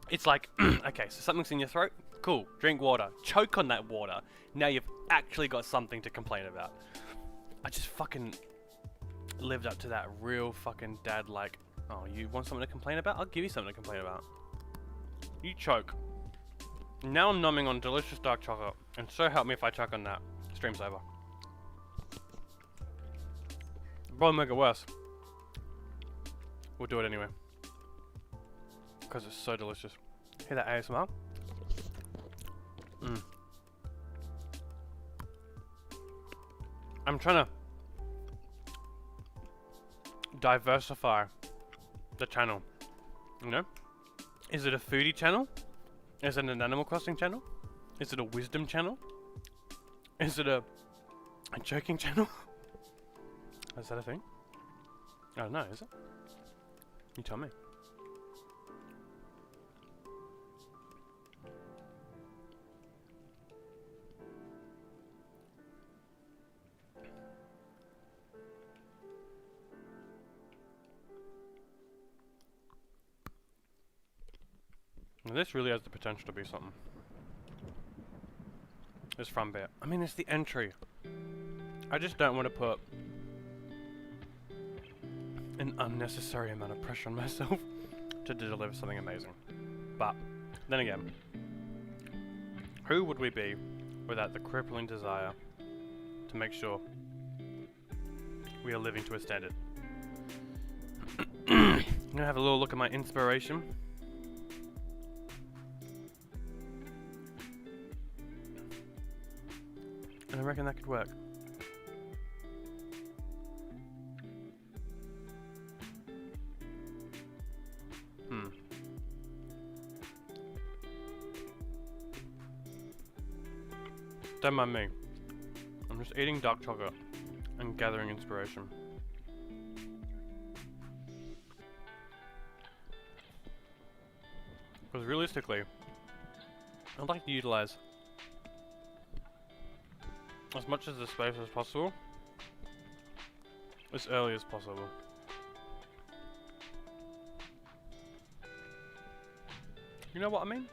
It's like, okay, so something's in your throat. Cool, drink water. Choke on that water. Now you've actually got something to complain about. I just fucking lived up to that real fucking dad like, oh, you want something to complain about? I'll give you something to complain about. You choke. Now I'm numbing on delicious dark chocolate, and so help me if I choke on that. Stream's over. Probably make it worse. We'll do it anyway. Because it's so delicious. Hear that ASMR? I'm trying to diversify the channel. You know? Is it a foodie channel? Is it an Animal Crossing channel? Is it a wisdom channel? Is it a joking channel? Is that a thing? I don't know, is it? You tell me. Now this really has the potential to be something. This front bit. I mean, it's the entry. I just don't want to put an unnecessary amount of pressure on myself to deliver something amazing. But, then again, who would we be without the crippling desire to make sure we are living to a standard? I'm gonna have a little look at my inspiration. And I reckon that could work. Don't mind me. I'm just eating dark chocolate and gathering inspiration. Because realistically, I'd like to utilize as much of the space as possible As early as possible. You know what I mean?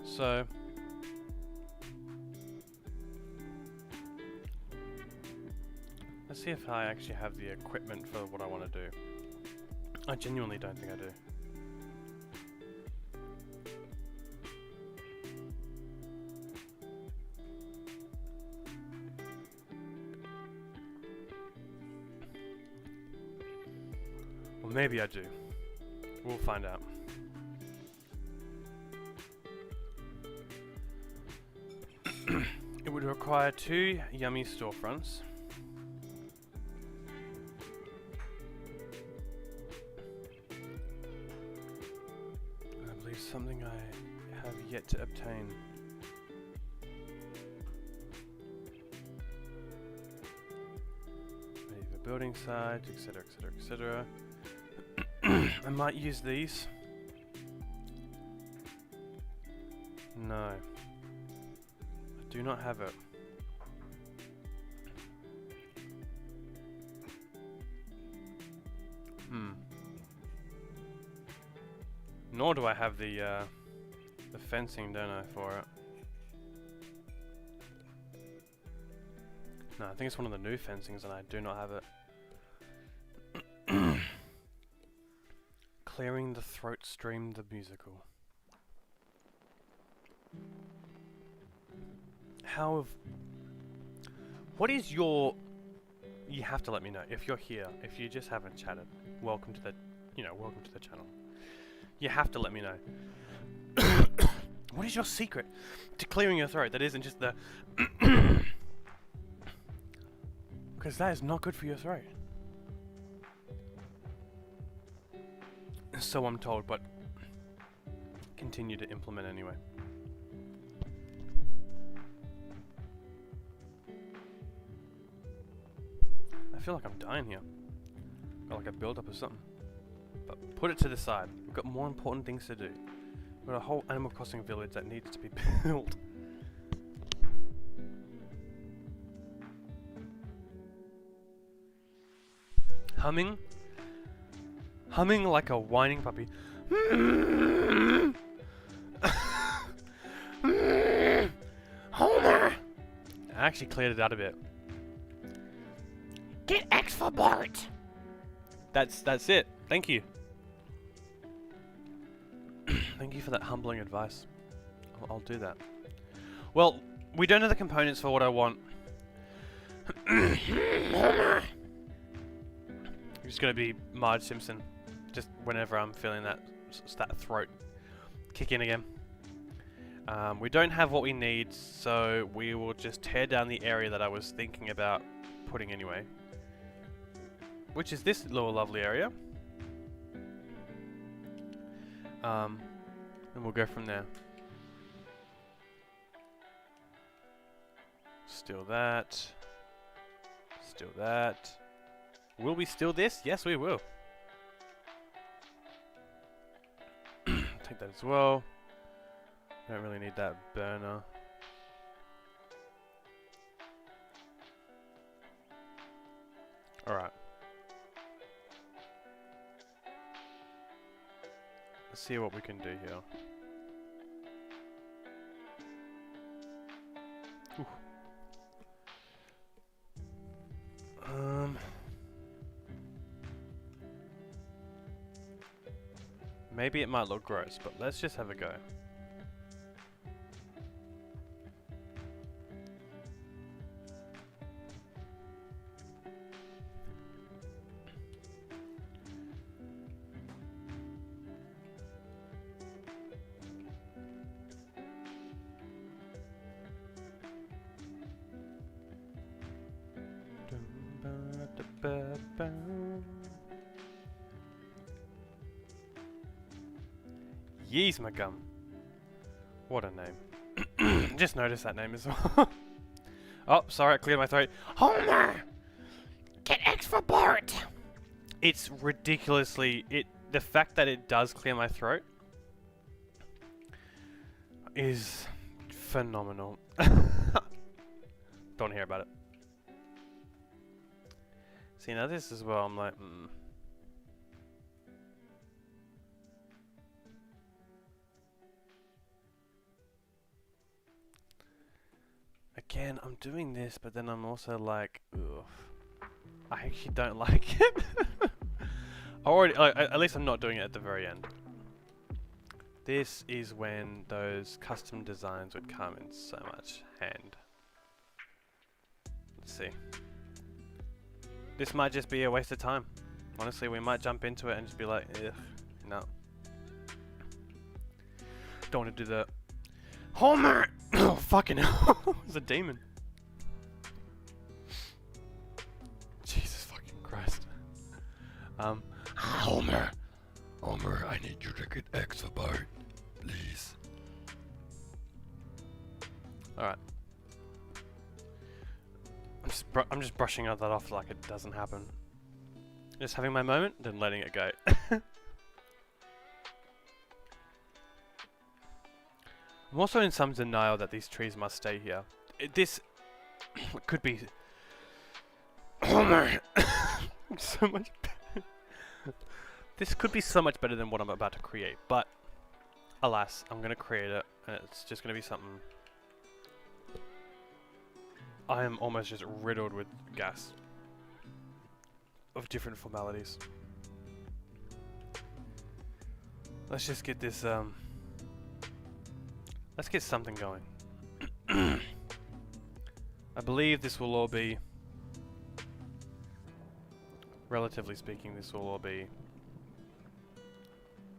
So let's see if I actually have the equipment for what I want to do. I genuinely don't think I do. Well, maybe I do. We'll find out. It would require 2 yummy storefronts. I believe something I have yet to obtain. Maybe the building sites, etc, etc, etc. I might use these. No. I do not have it. Nor do I have the fencing, don't I, for it? No, I think it's one of the new fencings and I do not have it. Clearing the Throat Stream the musical. What is your... You have to let me know if you're here. If you just haven't chatted, welcome to the, welcome to the channel. You have to let me know. What is your secret to clearing your throat that isn't just the... Because that is not good for your throat. So I'm told, but continue to implement anyway. I feel like I'm dying here. Got like a build-up or something. But put it to the side. We've got more important things to do. We've got a whole Animal Crossing village that needs to be built. Humming like a whining puppy. Homer! I actually cleared it out a bit. Get X for Bart! That's it. Thank you. Thank you for that humbling advice. I'll do that. Well, we don't have the components for what I want. Homer! I'm just gonna be Marge Simpson. Just whenever I'm feeling that throat kick in again. We don't have what we need, so we will just tear down the area that I was thinking about putting anyway. Which is this little lovely area. And we'll go from there. Steal that. Steal that. Will we steal this? Yes, we will. Take that as well. Don't really need that burner. Alright. Let's see what we can do here. Ooh. Maybe it might look gross, but let's just have a go. Yeez, my gum. What a name. Just noticed that name as well. Oh, sorry, I cleared my throat. Homer! Get X for Bart! It's ridiculously... the fact that it does clear my throat is phenomenal. Don't hear about it. See, now this as well, I'm like, Again, I'm doing this, but then I'm also like, ugh. I actually don't like it. At least I'm not doing it at the very end. This is when those custom designs would come in so much hand. Let's see. This might just be a waste of time. Honestly, we might jump into it and just be like, ugh, no. Don't want to do that. Homer! Oh, fucking hell. It's a demon. Jesus fucking Christ. Homer! Homer, I need you to get X for Bart, please. Alright. I'm just brushing that off like it doesn't happen. Just having my moment, then letting it go. I'm also in some denial that these trees must stay here. This could be Homer. So much better. This could be so much better than what I'm about to create, but alas, I'm gonna create it, and it's just gonna be something. I am almost just riddled with gas of different formalities. Let's just get this let's get something going. I believe this will all be, relatively speaking, this will all be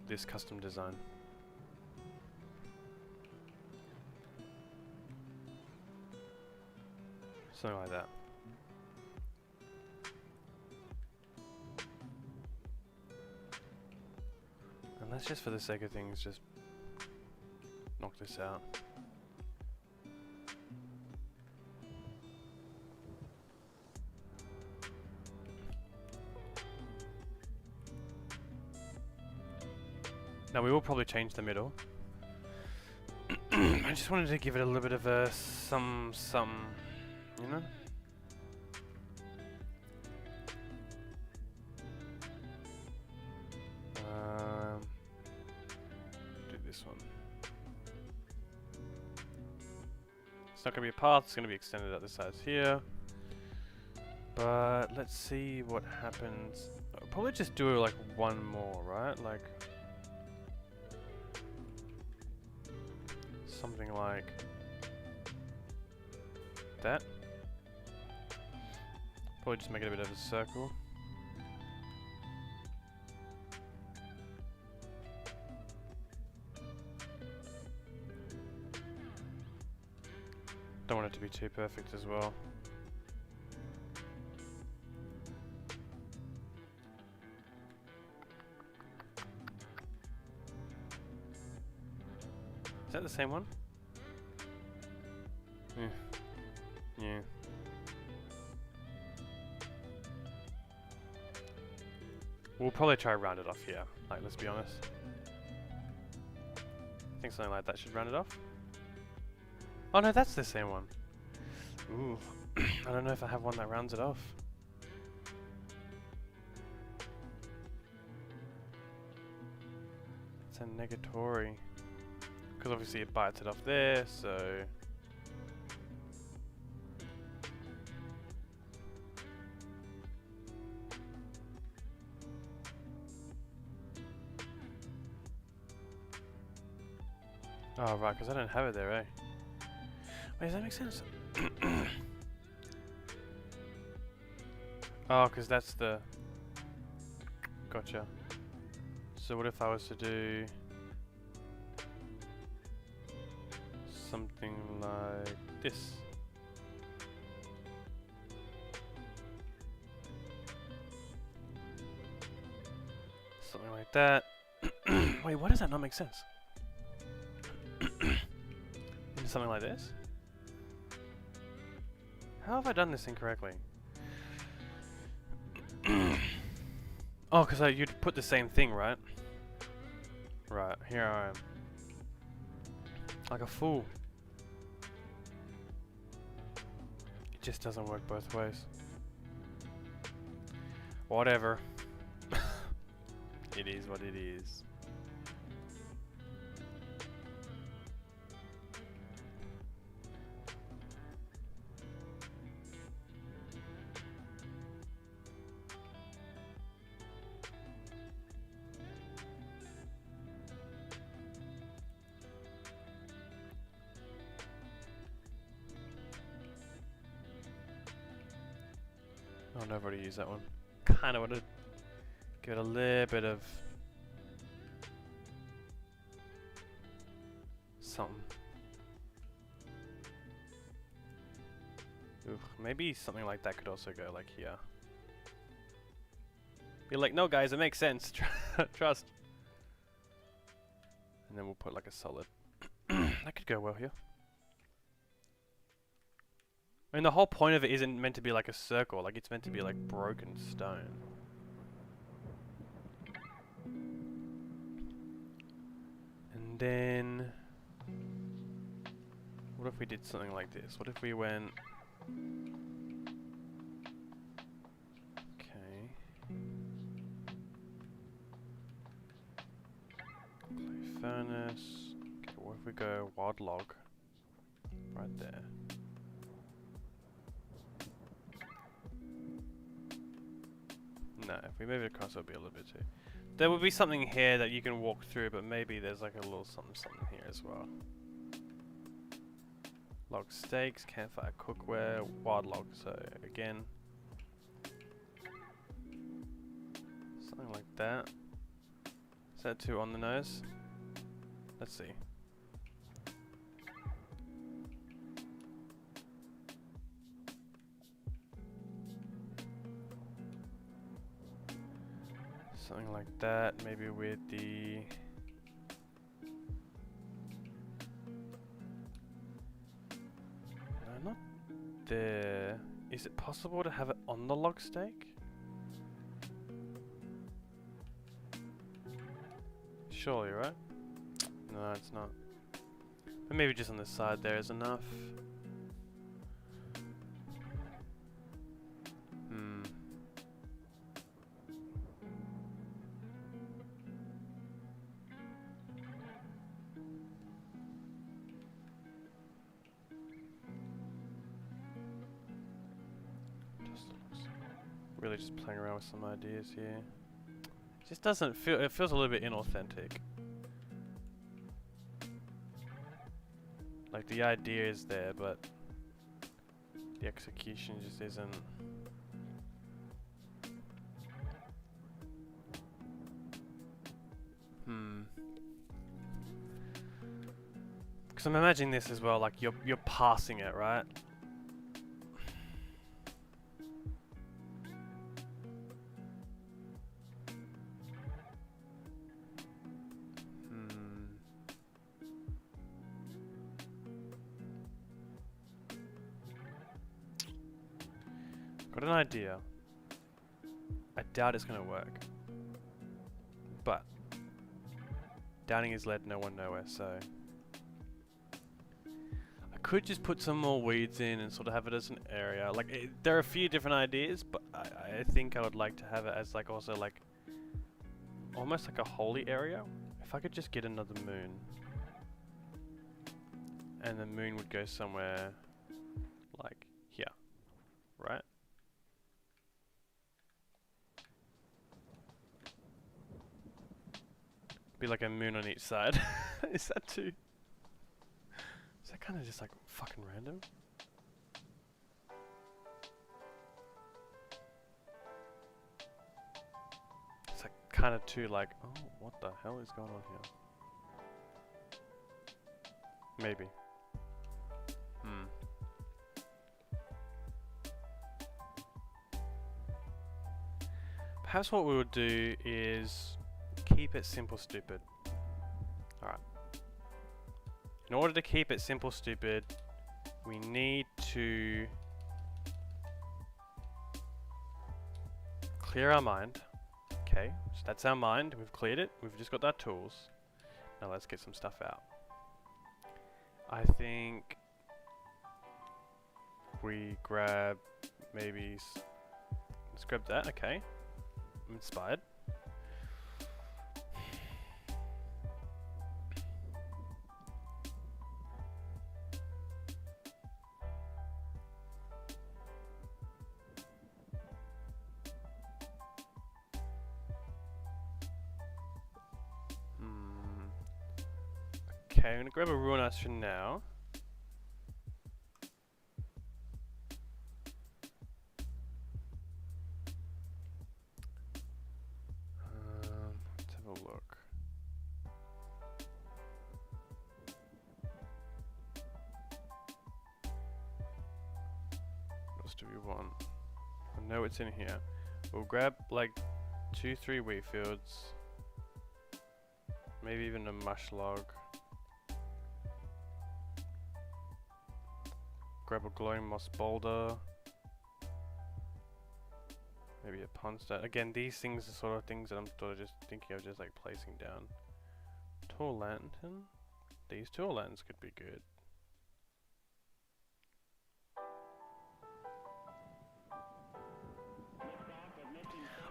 this custom design. Something like that. And let's just, for the sake of things, just knock this out. Now we will probably change the middle. I just wanted to give it a little bit of a some, you know? Do this one. It's not going to be a path, it's going to be extended at the sides here. But let's see what happens. I'll probably just do like one more, right? Like something like that. Probably just make it a bit of a circle. Don't want it to be too perfect as well. Is that the same one? Yeah. Yeah. We'll probably try to round it off here. Like, let's be honest. I think something like that should round it off. Oh no, that's the same one. Ooh. I don't know if I have one that rounds it off. It's a negatory. Because obviously it bites it off there, so... Oh right, because I don't have it there, eh? Wait, does that make sense? Oh, because that's the... Gotcha. So what if I was to do... something like this? Something like that. Wait, why does that not make sense? Into something like this? How have I done this incorrectly? Oh, because you'd put the same thing, right? Right, here I am. Like a fool. It just doesn't work both ways. Whatever. It is what it is. Oh, no, I've already used that one. Kind of want to give it a little bit of something. Ooh, maybe something like that could also go like here. Be like, no guys, it makes sense. Trust. And then we'll put like a solid. That could go well here. I mean, the whole point of it isn't meant to be like a circle. Like, it's meant to be like broken stone. And then... what if we did something like this? What if we went... okay. Clay furnace. Okay, what if we go wild log? Right there. No, if we move it across, it'll be a little bit too. There will be something here that you can walk through, but maybe there's like a little something here as well. Log steaks, campfire cookware, wild log. So again, something like that. Is that too on the nose? Let's see. Something like that, maybe with the... no, not there. Is it possible to have it on the log stake? Surely, right? No, it's not. But maybe just on the side there is enough. Really just playing around with some ideas here. It just doesn't feel, it feels a little bit inauthentic. Like the idea is there, but the execution just isn't. Because I'm imagining this as well, like you're passing it, right? Got an idea. I doubt it's gonna work. But doubting has led no one nowhere, so I could just put some more weeds in and sort of have it as an area. Like there are a few different ideas, but I think I would like to have it as like also like almost like a holy area. If I could just get another moon, and the moon would go somewhere like here, right? Be like a moon on each side. Is that too? Is that kind of just like fucking random? It's like kind of too like, oh, what the hell is going on here? Maybe. Perhaps what we would do is keep it simple, stupid. Alright. In order to keep it simple, stupid, we need to clear our mind. Okay. Okay, so that's our mind. We've cleared it. We've just got our tools. Now let's get some stuff out. I think we grab maybe... Let's grab that, okay. I'm inspired. Okay, I'm gonna grab a ruin arch for now. Let's have a look. What else do we want? I know it's in here. We'll grab like 2-3 wheat fields. Maybe even a mush log. Grab a glowing moss boulder. Maybe a pond stone. Again, these things are sort of things that I'm sort of just thinking of just like placing down. Tall lantern. These tall lanterns could be good.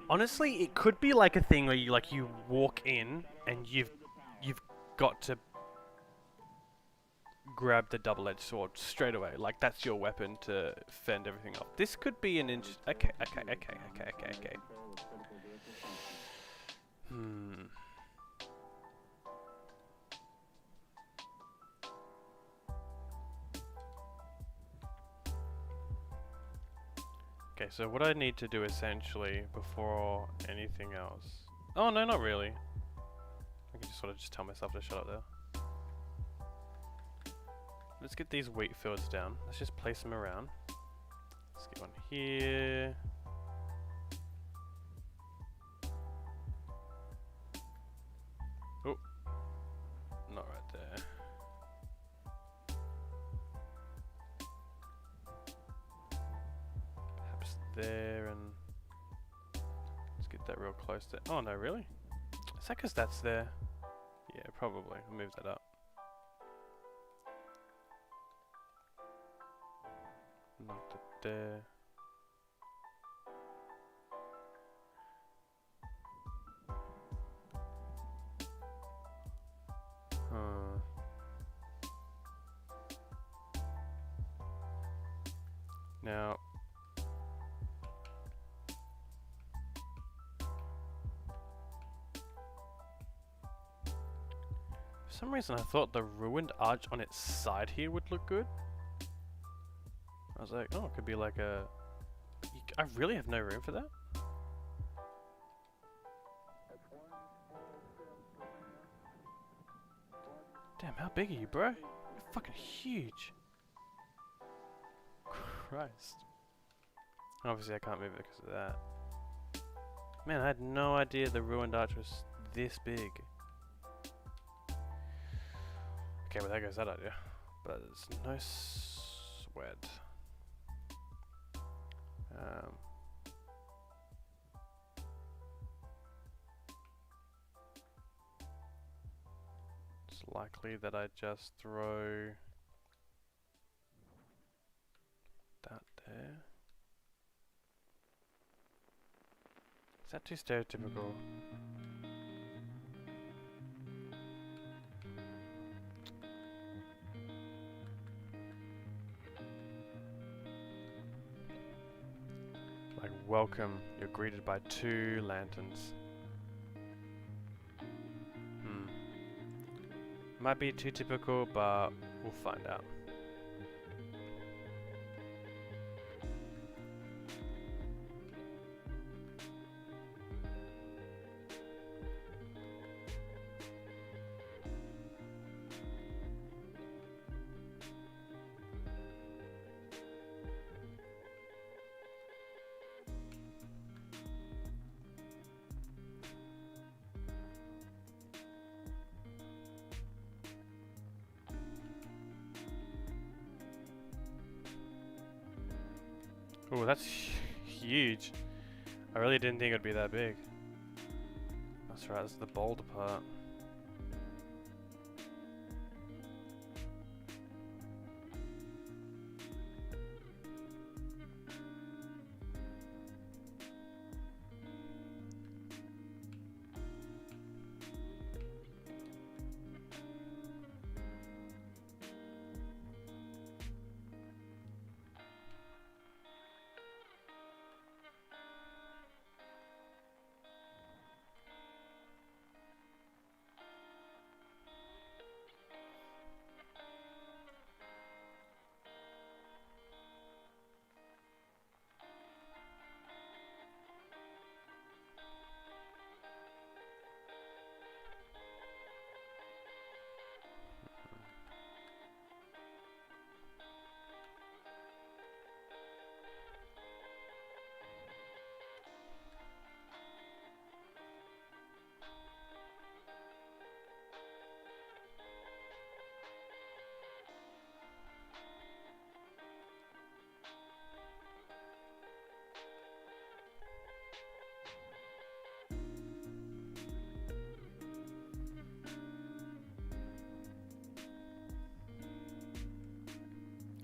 Honestly, it could be like a thing where you walk in and you've got to grab the double-edged sword straight away. Like that's your weapon to fend everything off. This could be an okay. Okay, so what I need to do essentially before anything else... Oh, no, not really. I can just sort of just tell myself to shut up there. Let's get these wheat fields down. Let's just place them around. Let's get one here. Oh, not right there. There, and let's get that real close to... Oh no, really? Is that because that's there? Yeah, probably. I'll move that up. Knocked it there. Now... For some reason I thought the ruined arch on its side here would look good. I was like, oh, it could be like a... I really have no room for that. Damn, how big are you, bro? You're fucking huge. Christ. Obviously I can't move it because of that. Man, I had no idea the ruined arch was this big. Okay, well there goes that idea. But it's no sweat. It's likely that I just throw that there. Is that too stereotypical? Like, welcome, you're greeted by 2 lanterns. Might be too typical, but we'll find out. Oh, that's huge. I really didn't think it would be that big. That's right, that's the boulder part.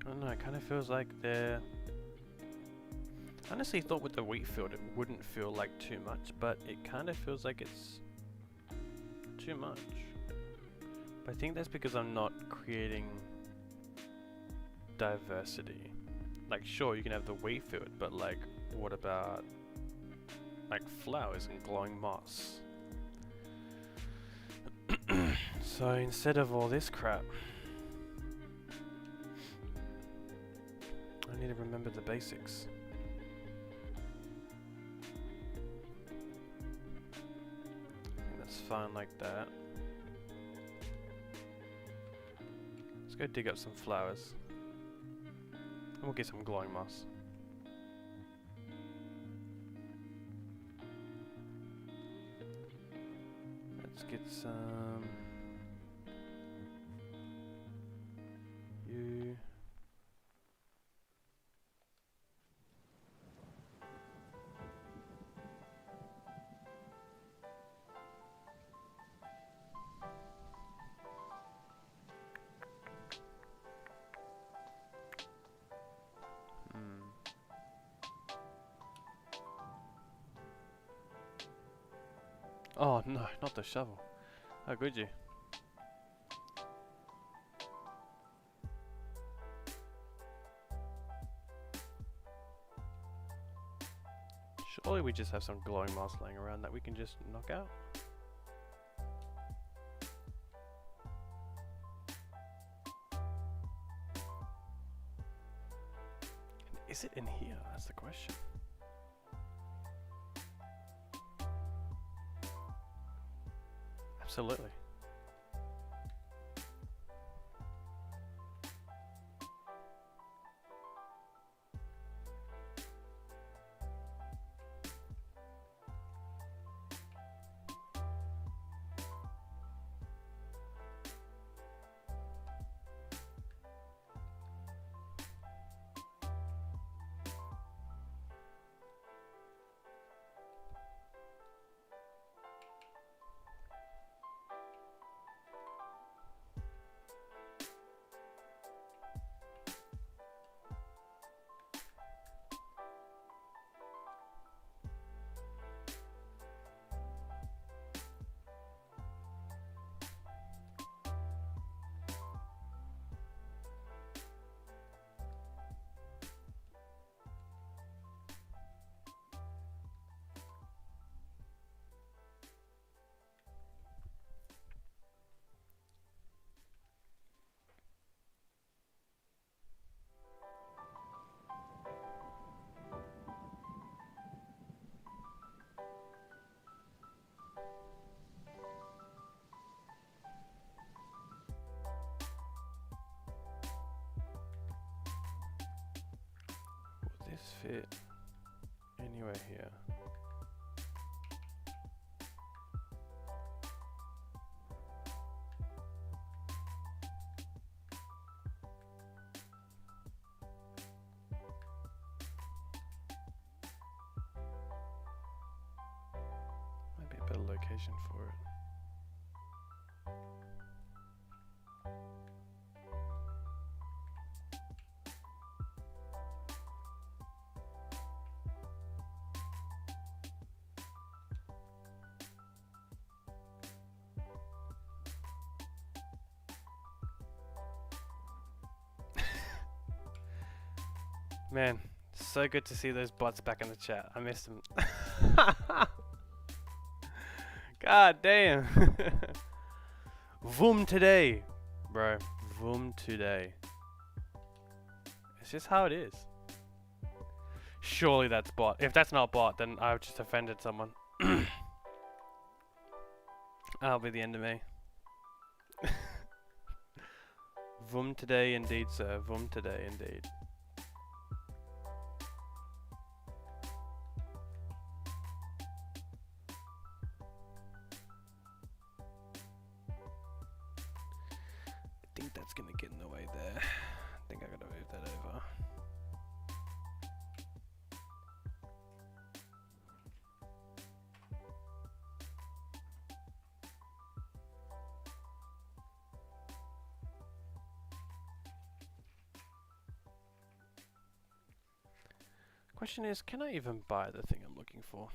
I don't know, it kind of feels like they're... I honestly thought with the wheat field it wouldn't feel like too much, but it kind of feels like it's too much. But I think that's because I'm not creating diversity. Like, sure, you can have the wheat field, but like, what about like flowers and glowing moss? So instead of all this crap, I need to remember the basics. And that's fine like that. Let's go dig up some flowers. And we'll get some glowing moss. Let's get some... you... Oh no, not the shovel. How could you? Surely we just have some glowing moss laying around that we can just knock out. Is it in here? That's the question. Absolutely. Will this fit anywhere here? Might be a better location for it. Man, so good to see those bots back in the chat. I missed them. God damn. Voom today. Bro, voom today. It's just how it is. Surely that's bot. If that's not bot, then I've just offended someone. That'll be the end of me. Voom today indeed, sir. Voom today indeed. I think that's gonna get in the way there. I think I gotta move that over. Question is, can I even buy the thing I'm looking for?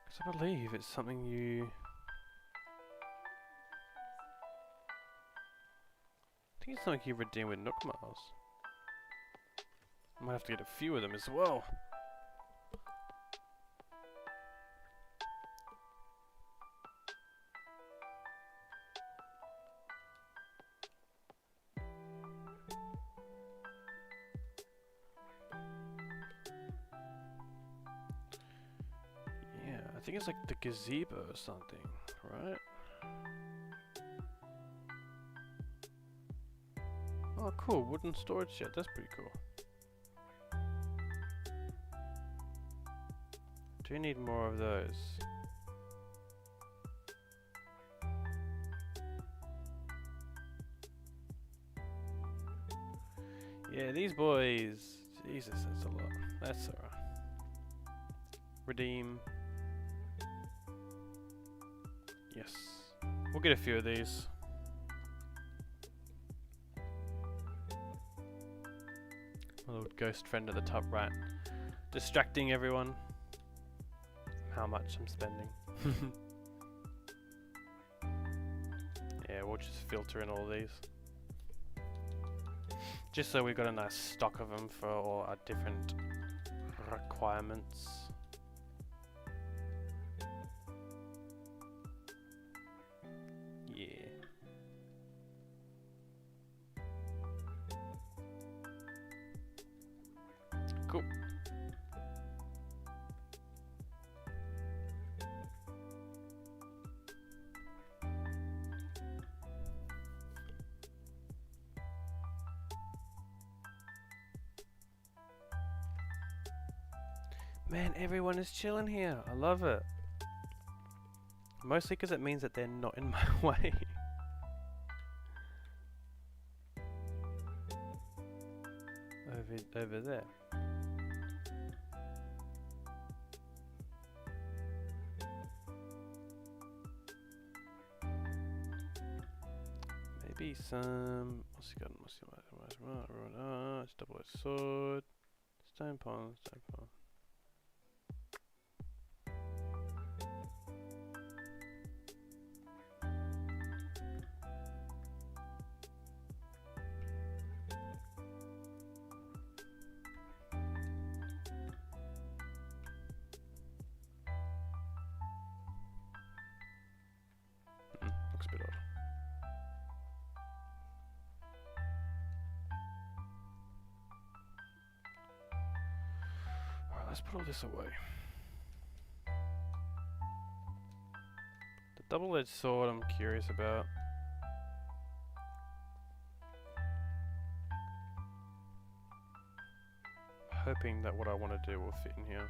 Because I believe it's something you... I think it's something you redeem with Nook Miles. I might have to get a few of them as well. I think it's like the gazebo or something, right? Oh cool, wooden storage shed, that's pretty cool. Do need more of those. Yeah, these boys, Jesus, that's a lot. That's alright. Redeem. Yes. We'll get a few of these. My little ghost friend at the top right. Distracting everyone. How much I'm spending. Yeah, we'll just filter in all these. Just so we've got a nice stock of them for all our different requirements. Cool. Man, everyone is chilling here. I love it. Mostly because it means that they're not in my way. Over there. Maybe some. What's he got? It's double-edged sword. Stone pond. Stone pond. Looks a bit odd. Alright, let's put all this away. The double-edged sword I'm curious about. Hoping that what I want to do will fit in here.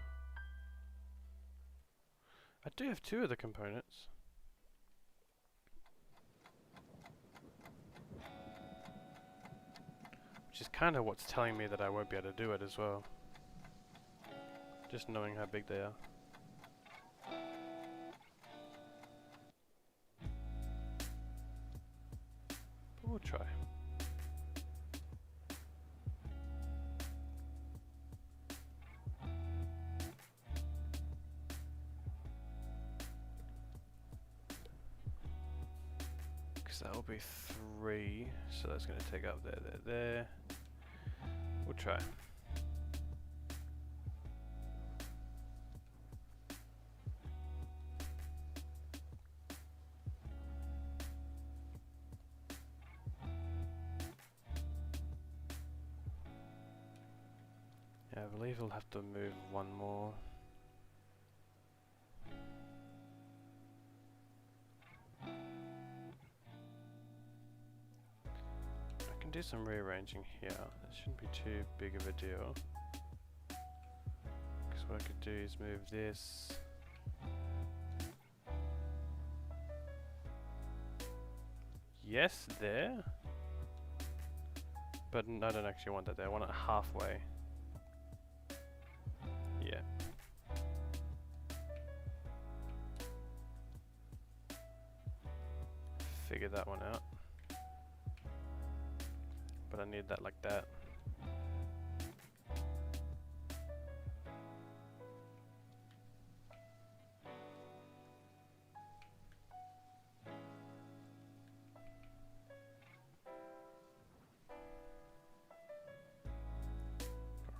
I do have two of the components. Which is kind of what's telling me that I won't be able to do it as well. Just knowing how big they are. But we'll try. Because that will be 3, so that's going to take up there. We'll try. Yeah, I believe we'll have to move one more. I can do some rearranging here. That shouldn't be too big of a deal. Because what I could do is move this. Yes, there. But I don't actually want that there. I want it halfway. Yeah. Figure that one out. But I need that like that.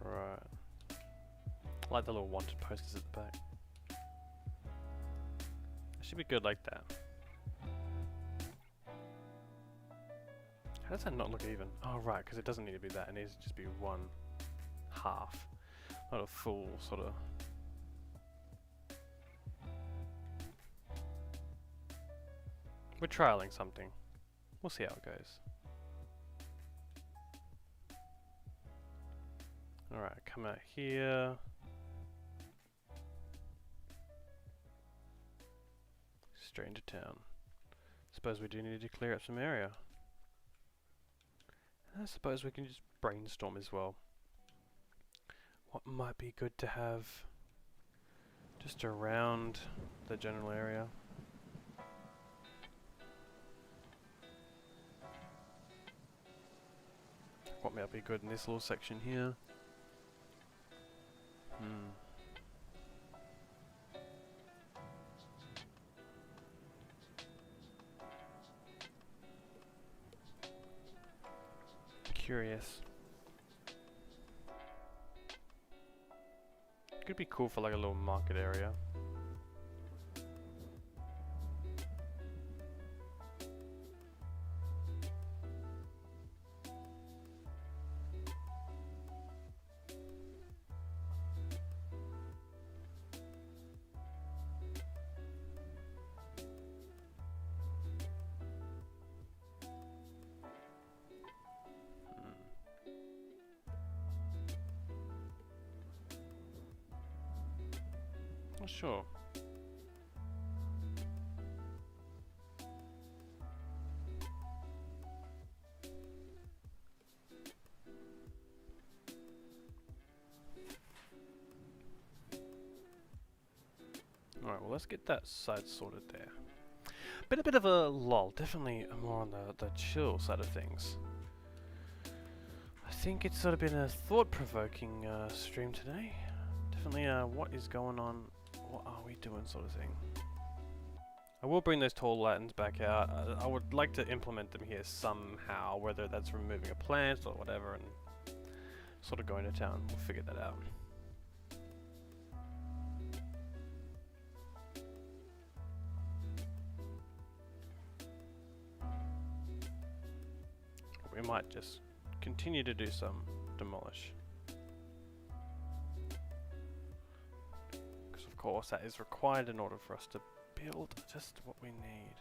Right. I like the little wanted posters at the back. It should be good like that. How does that not look even? Oh right, because it doesn't need to be that. It needs to just be 1/2. Not a full sort of... We're trialing something. We'll see how it goes. Alright, come out here. Straight into town. Suppose we do need to clear up some area. I suppose we can just brainstorm as well. What might be good to have just around the general area? What might be good in this little section here? Curious. Could be cool for like a little market area. Sure. Alright, well let's get that side sorted there. Been a bit of a lull, definitely more on the chill side of things. I think it's sort of been a thought-provoking stream today. Definitely what is going on, what are we doing sort of thing. I will bring those tall lanterns back out. I would like to implement them here somehow, whether that's removing a plant or whatever, and sort of going to town. We'll figure that out. We might just continue to do some demolish. Because of course that is required in order for us to build just what we need.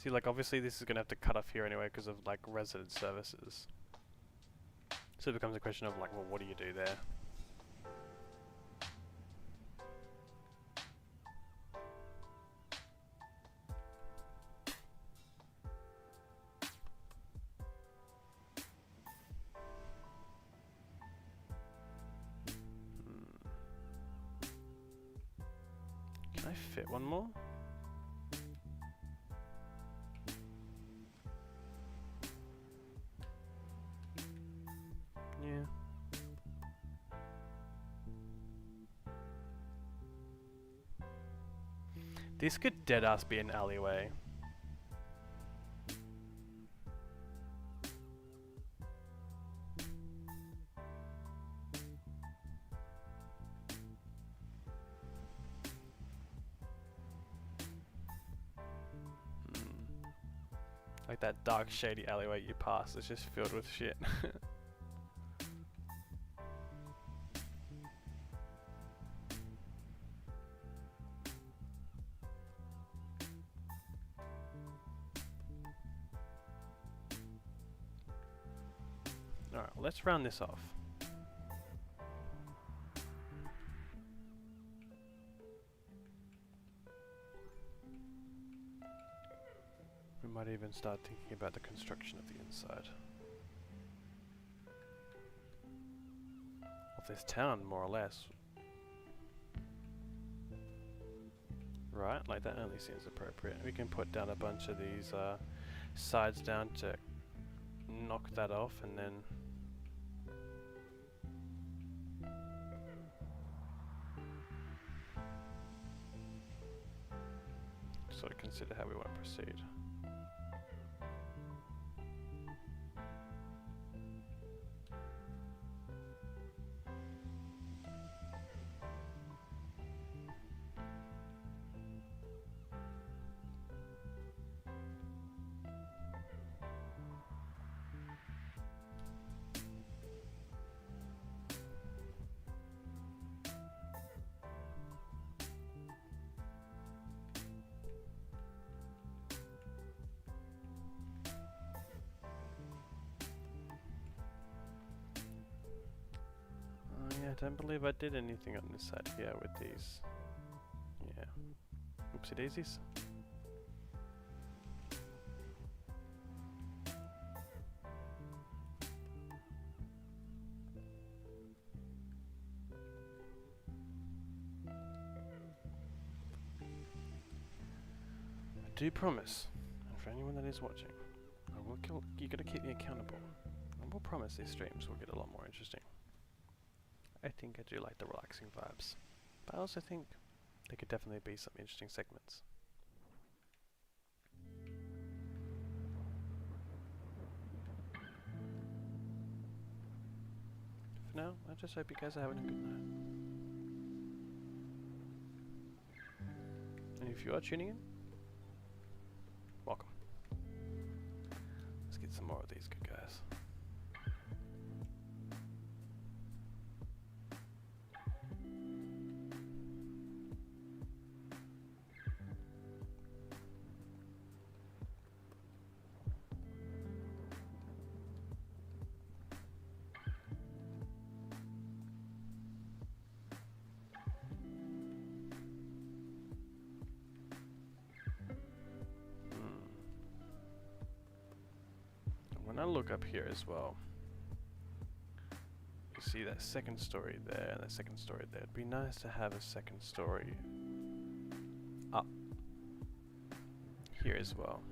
See, like, obviously this is going to have to cut off here anyway because of, like, resident services. So it becomes a question of, like, well, what do you do there? Can I fit one more? Yeah. This could deadass be an alleyway. Like that dark shady alleyway you pass is just filled with shit. Alright, well, let's round this off. We might even start thinking about the construction of the inside of this town, more or less. Right, like that only seems appropriate. We can put down a bunch of these sides down to knock that off, and then sort of consider how we want to proceed. Yeah, I don't believe I did anything on this side here with these. Yeah. Oopsie daisies. I do promise, and for anyone that is watching, you gotta keep me accountable. I will promise these streams will get a lot more interesting. I think I do like the relaxing vibes, but I also think there could definitely be some interesting segments. For now, I just hope you guys are having a good night. And if you are tuning in, welcome. Let's get some more of these good guys. When I look up here as well, you see that second story there and that second story there. It'd be nice to have a second story up here as well.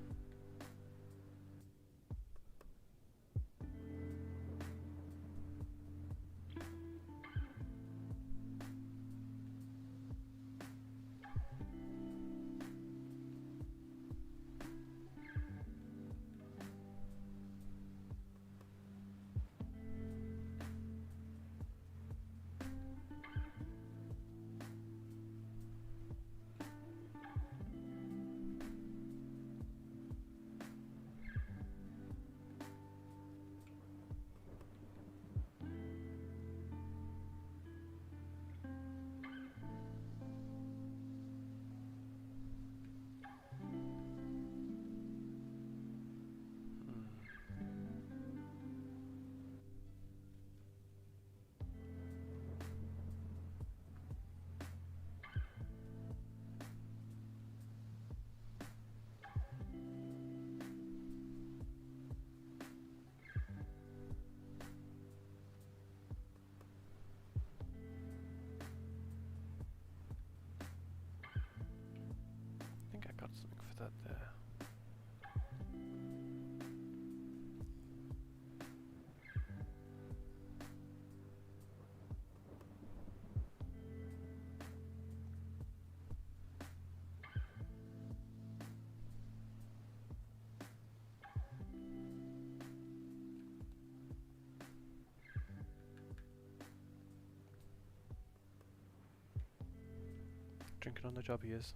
Drinking on the job he is.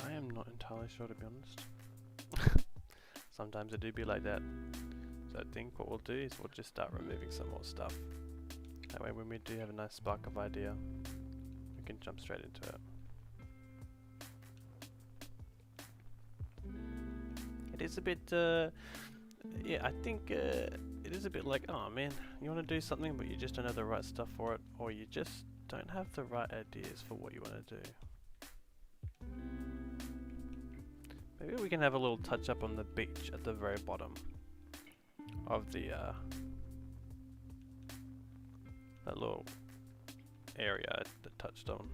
I am not entirely sure, to be honest. Sometimes it do be like that. So I think what we'll do is we'll just start removing some more stuff. That way when we do have a nice spark of idea, we can jump straight into it. It is a bit, yeah, I think it is a bit like, oh man, you want to do something but you just don't have the right stuff for it, or you just don't have the right ideas for what you want to do. Maybe we can have a little touch up on the beach at the very bottom of the that little area that touched on,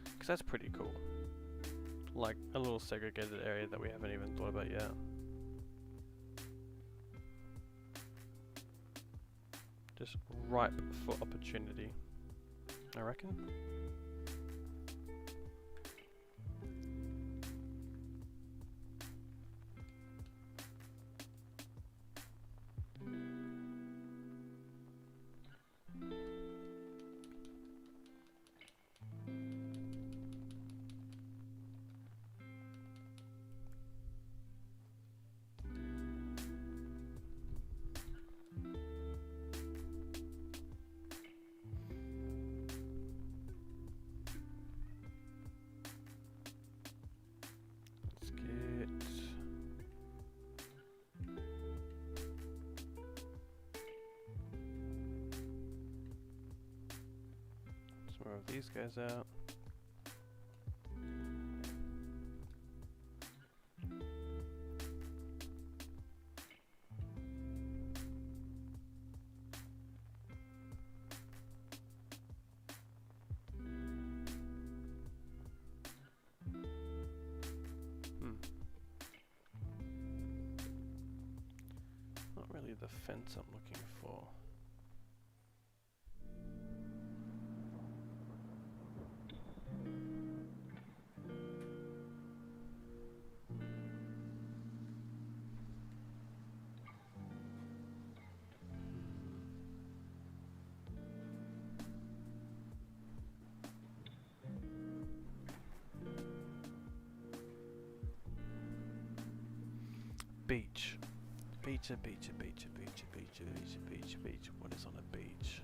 because that's pretty cool. Like a little segregated area that we haven't even thought about yet. Just ripe for opportunity, I reckon. More of these guys out. Not really the fence I'm looking for. Beach. Beach, a beach, a beach, a beach, a beach, a beach, a beach, a beach. What is on a beach?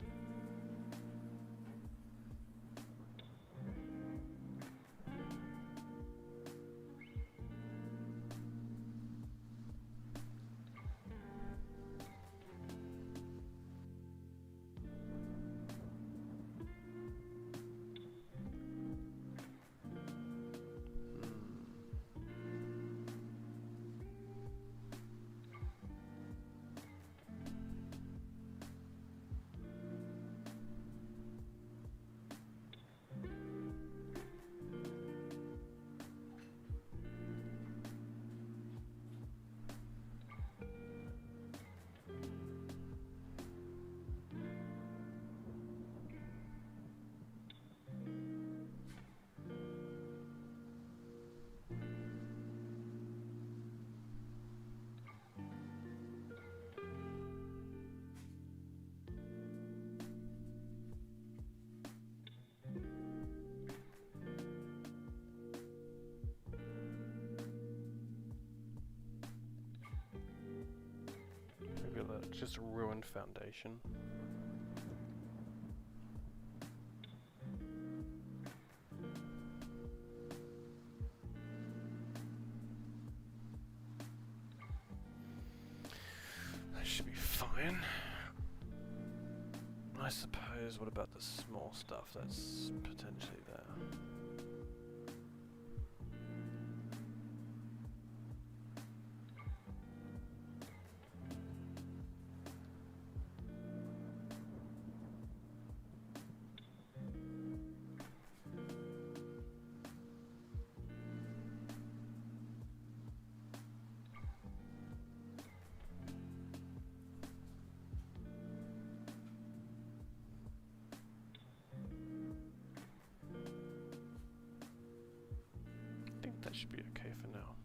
Maybe just ruined foundation. should be fine. I suppose, what about the small stuff that's potentially there? I think that should be okay for now.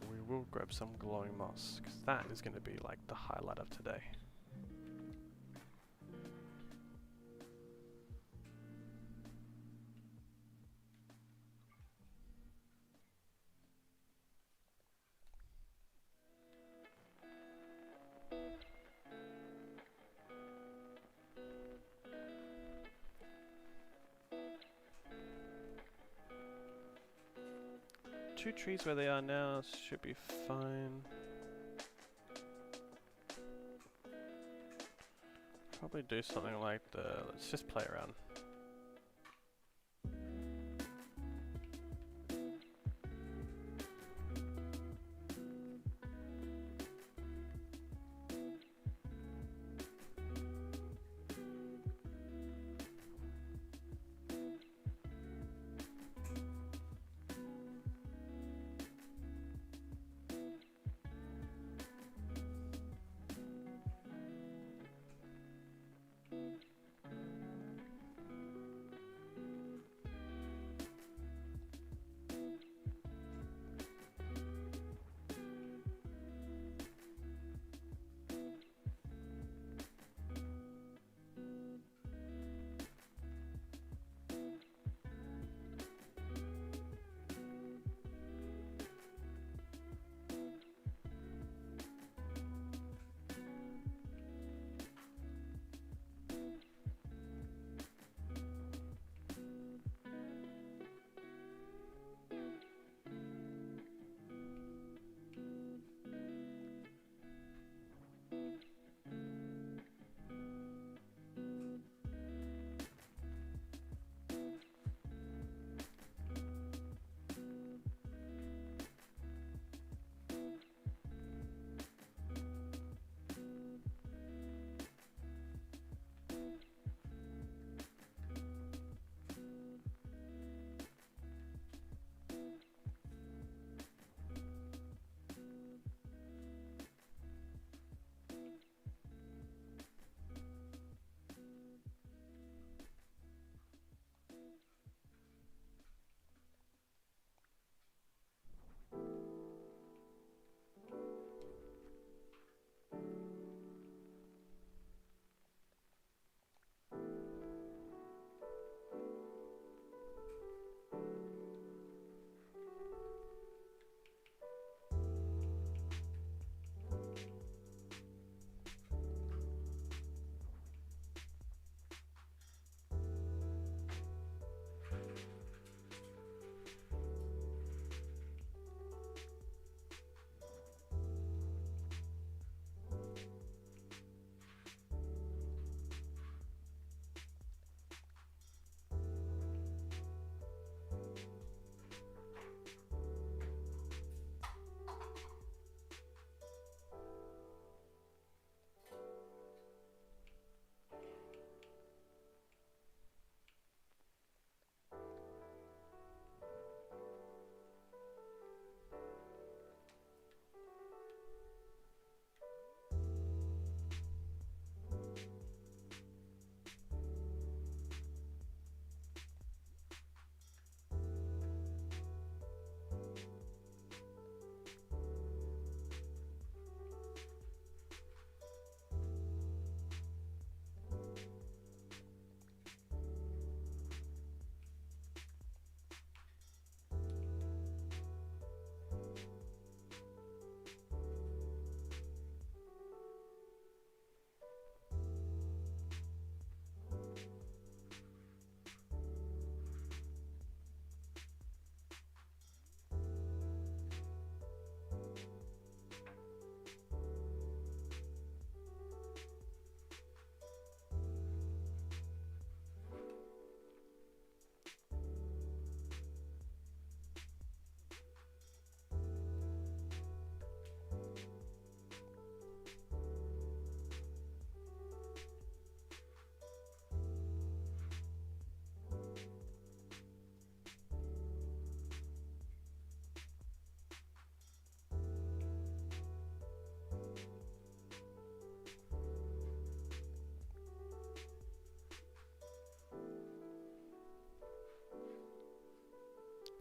We will grab some glowing moss, because that is going to be like the highlight of today. Two trees where they are now should be fine. Probably do something like let's just play around.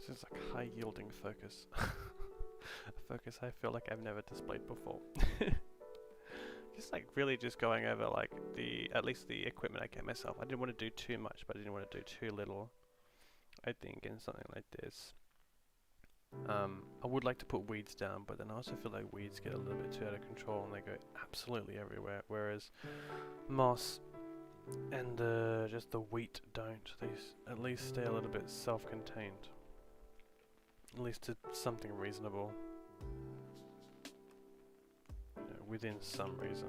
This is like high yielding focus. A focus I feel like I've never displayed before. Just like really just going over like at least the equipment I get myself. I didn't want to do too much, but I didn't want to do too little. I think in something like this. I would like to put weeds down, but then I also feel like weeds get a little bit too out of control and they go absolutely everywhere. Whereas moss and just the wheat don't. They at least stay a little bit self-contained. At least to something reasonable. You know, within some reason.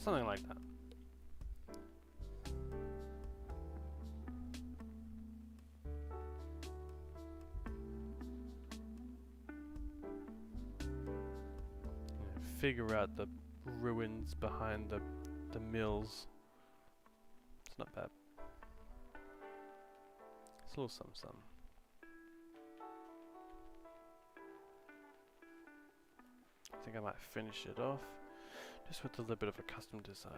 Something like that. Figure out the ruins behind the mills. It's not bad. It's a little some. I think I might finish it off just with a little bit of a custom design.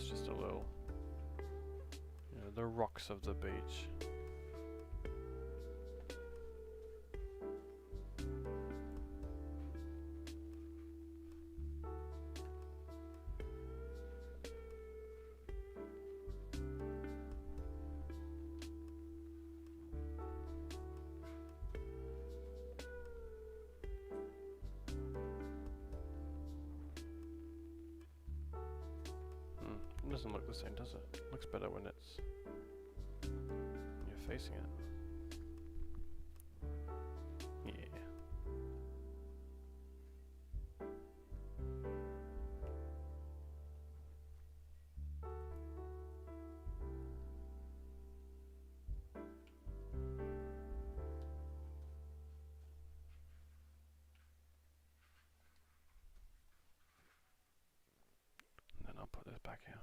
Just a little, you know, the rocks of the beach. It doesn't look the same, does it? Looks better when you're facing it. Yeah. And then I'll put this back here.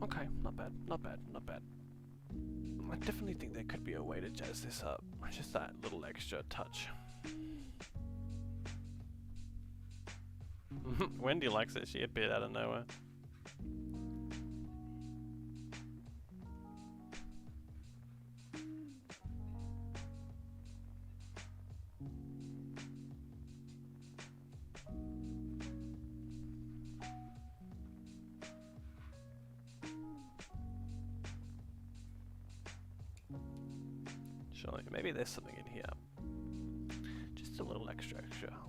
Okay, not bad, not bad, not bad. I definitely think there could be a way to jazz this up. Just that little extra touch. Wendy likes it, she appeared out of nowhere. Surely, maybe there's something in here. Just a little extra.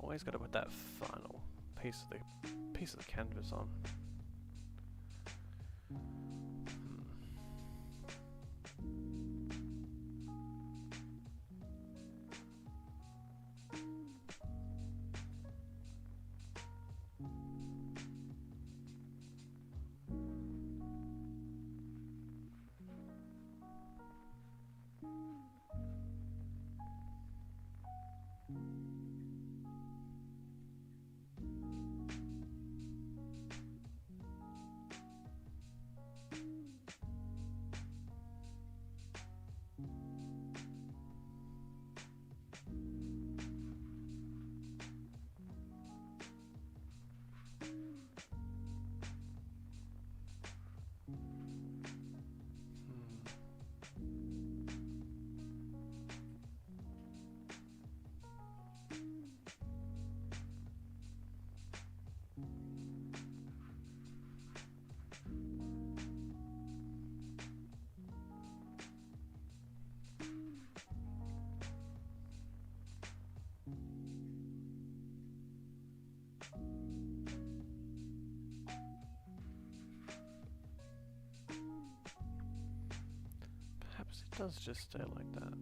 Always got to put that final piece of the canvas on. perhaps it does just stay like that.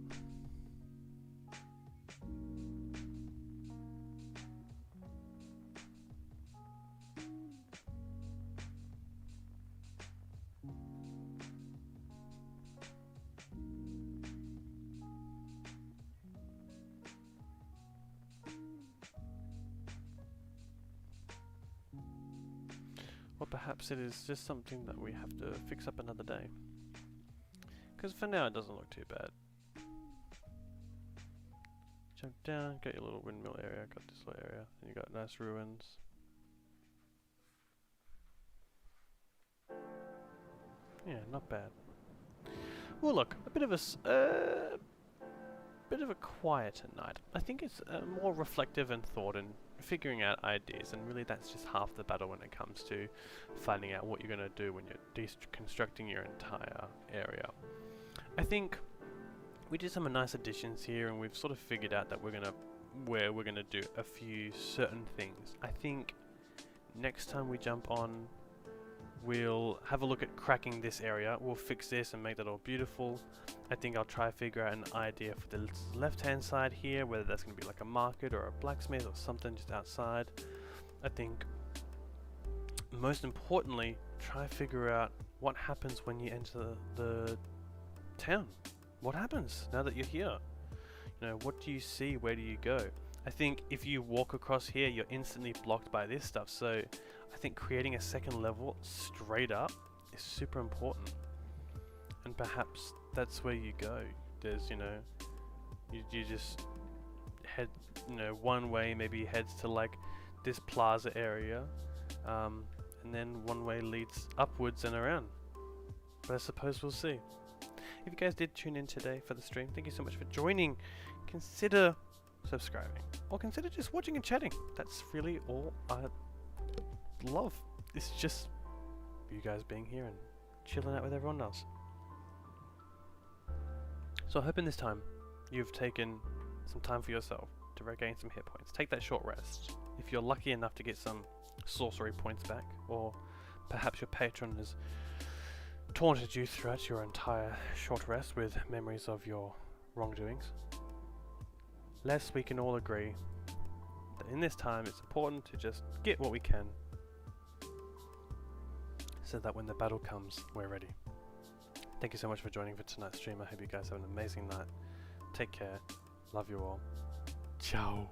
Or perhaps it is just something that we have to fix up another day. Because for now it doesn't look too bad. Jump down, got your little windmill area, got this little area, and you got nice ruins. Yeah, not bad. Well look, a bit of a quieter night. I think it's more reflective and thought and figuring out ideas, and really that's just half the battle when it comes to finding out what you're going to do when you're deconstructing your entire area. I think we did some nice additions here, and we've sort of figured out that we're gonna do a few certain things. I think next time we jump on, we'll have a look at cracking this area. We'll fix this and make that all beautiful. I think I'll try to figure out an idea for the left hand side here, whether that's going to be like a market or a blacksmith or something just outside. I think most importantly, try to figure out what happens when you enter the town. What happens now that you're here? You know, what do you see? Where do you go? I think if you walk across here, you're instantly blocked by this stuff. So I think creating a second level straight up is super important. And perhaps that's where you go. There's, you know, you just head, you know, one way, maybe heads to like this plaza area, and then one way leads upwards and around. But I suppose we'll see. If you guys did tune in today for the stream, thank you so much for joining. Consider subscribing, or consider just watching and chatting. That's really all I love. It's just you guys being here and chilling out with everyone else. So I hope in this time you've taken some time for yourself to regain some hit points. Take that short rest. If you're lucky enough to get some sorcery points back, or perhaps your patron has taunted you throughout your entire short rest with memories of your wrongdoings, lest we can all agree that in this time it's important to just get what we can, so that when the battle comes, we're ready. Thank you so much for joining for tonight's stream. I hope you guys have an amazing night. Take care. Love you all. Ciao.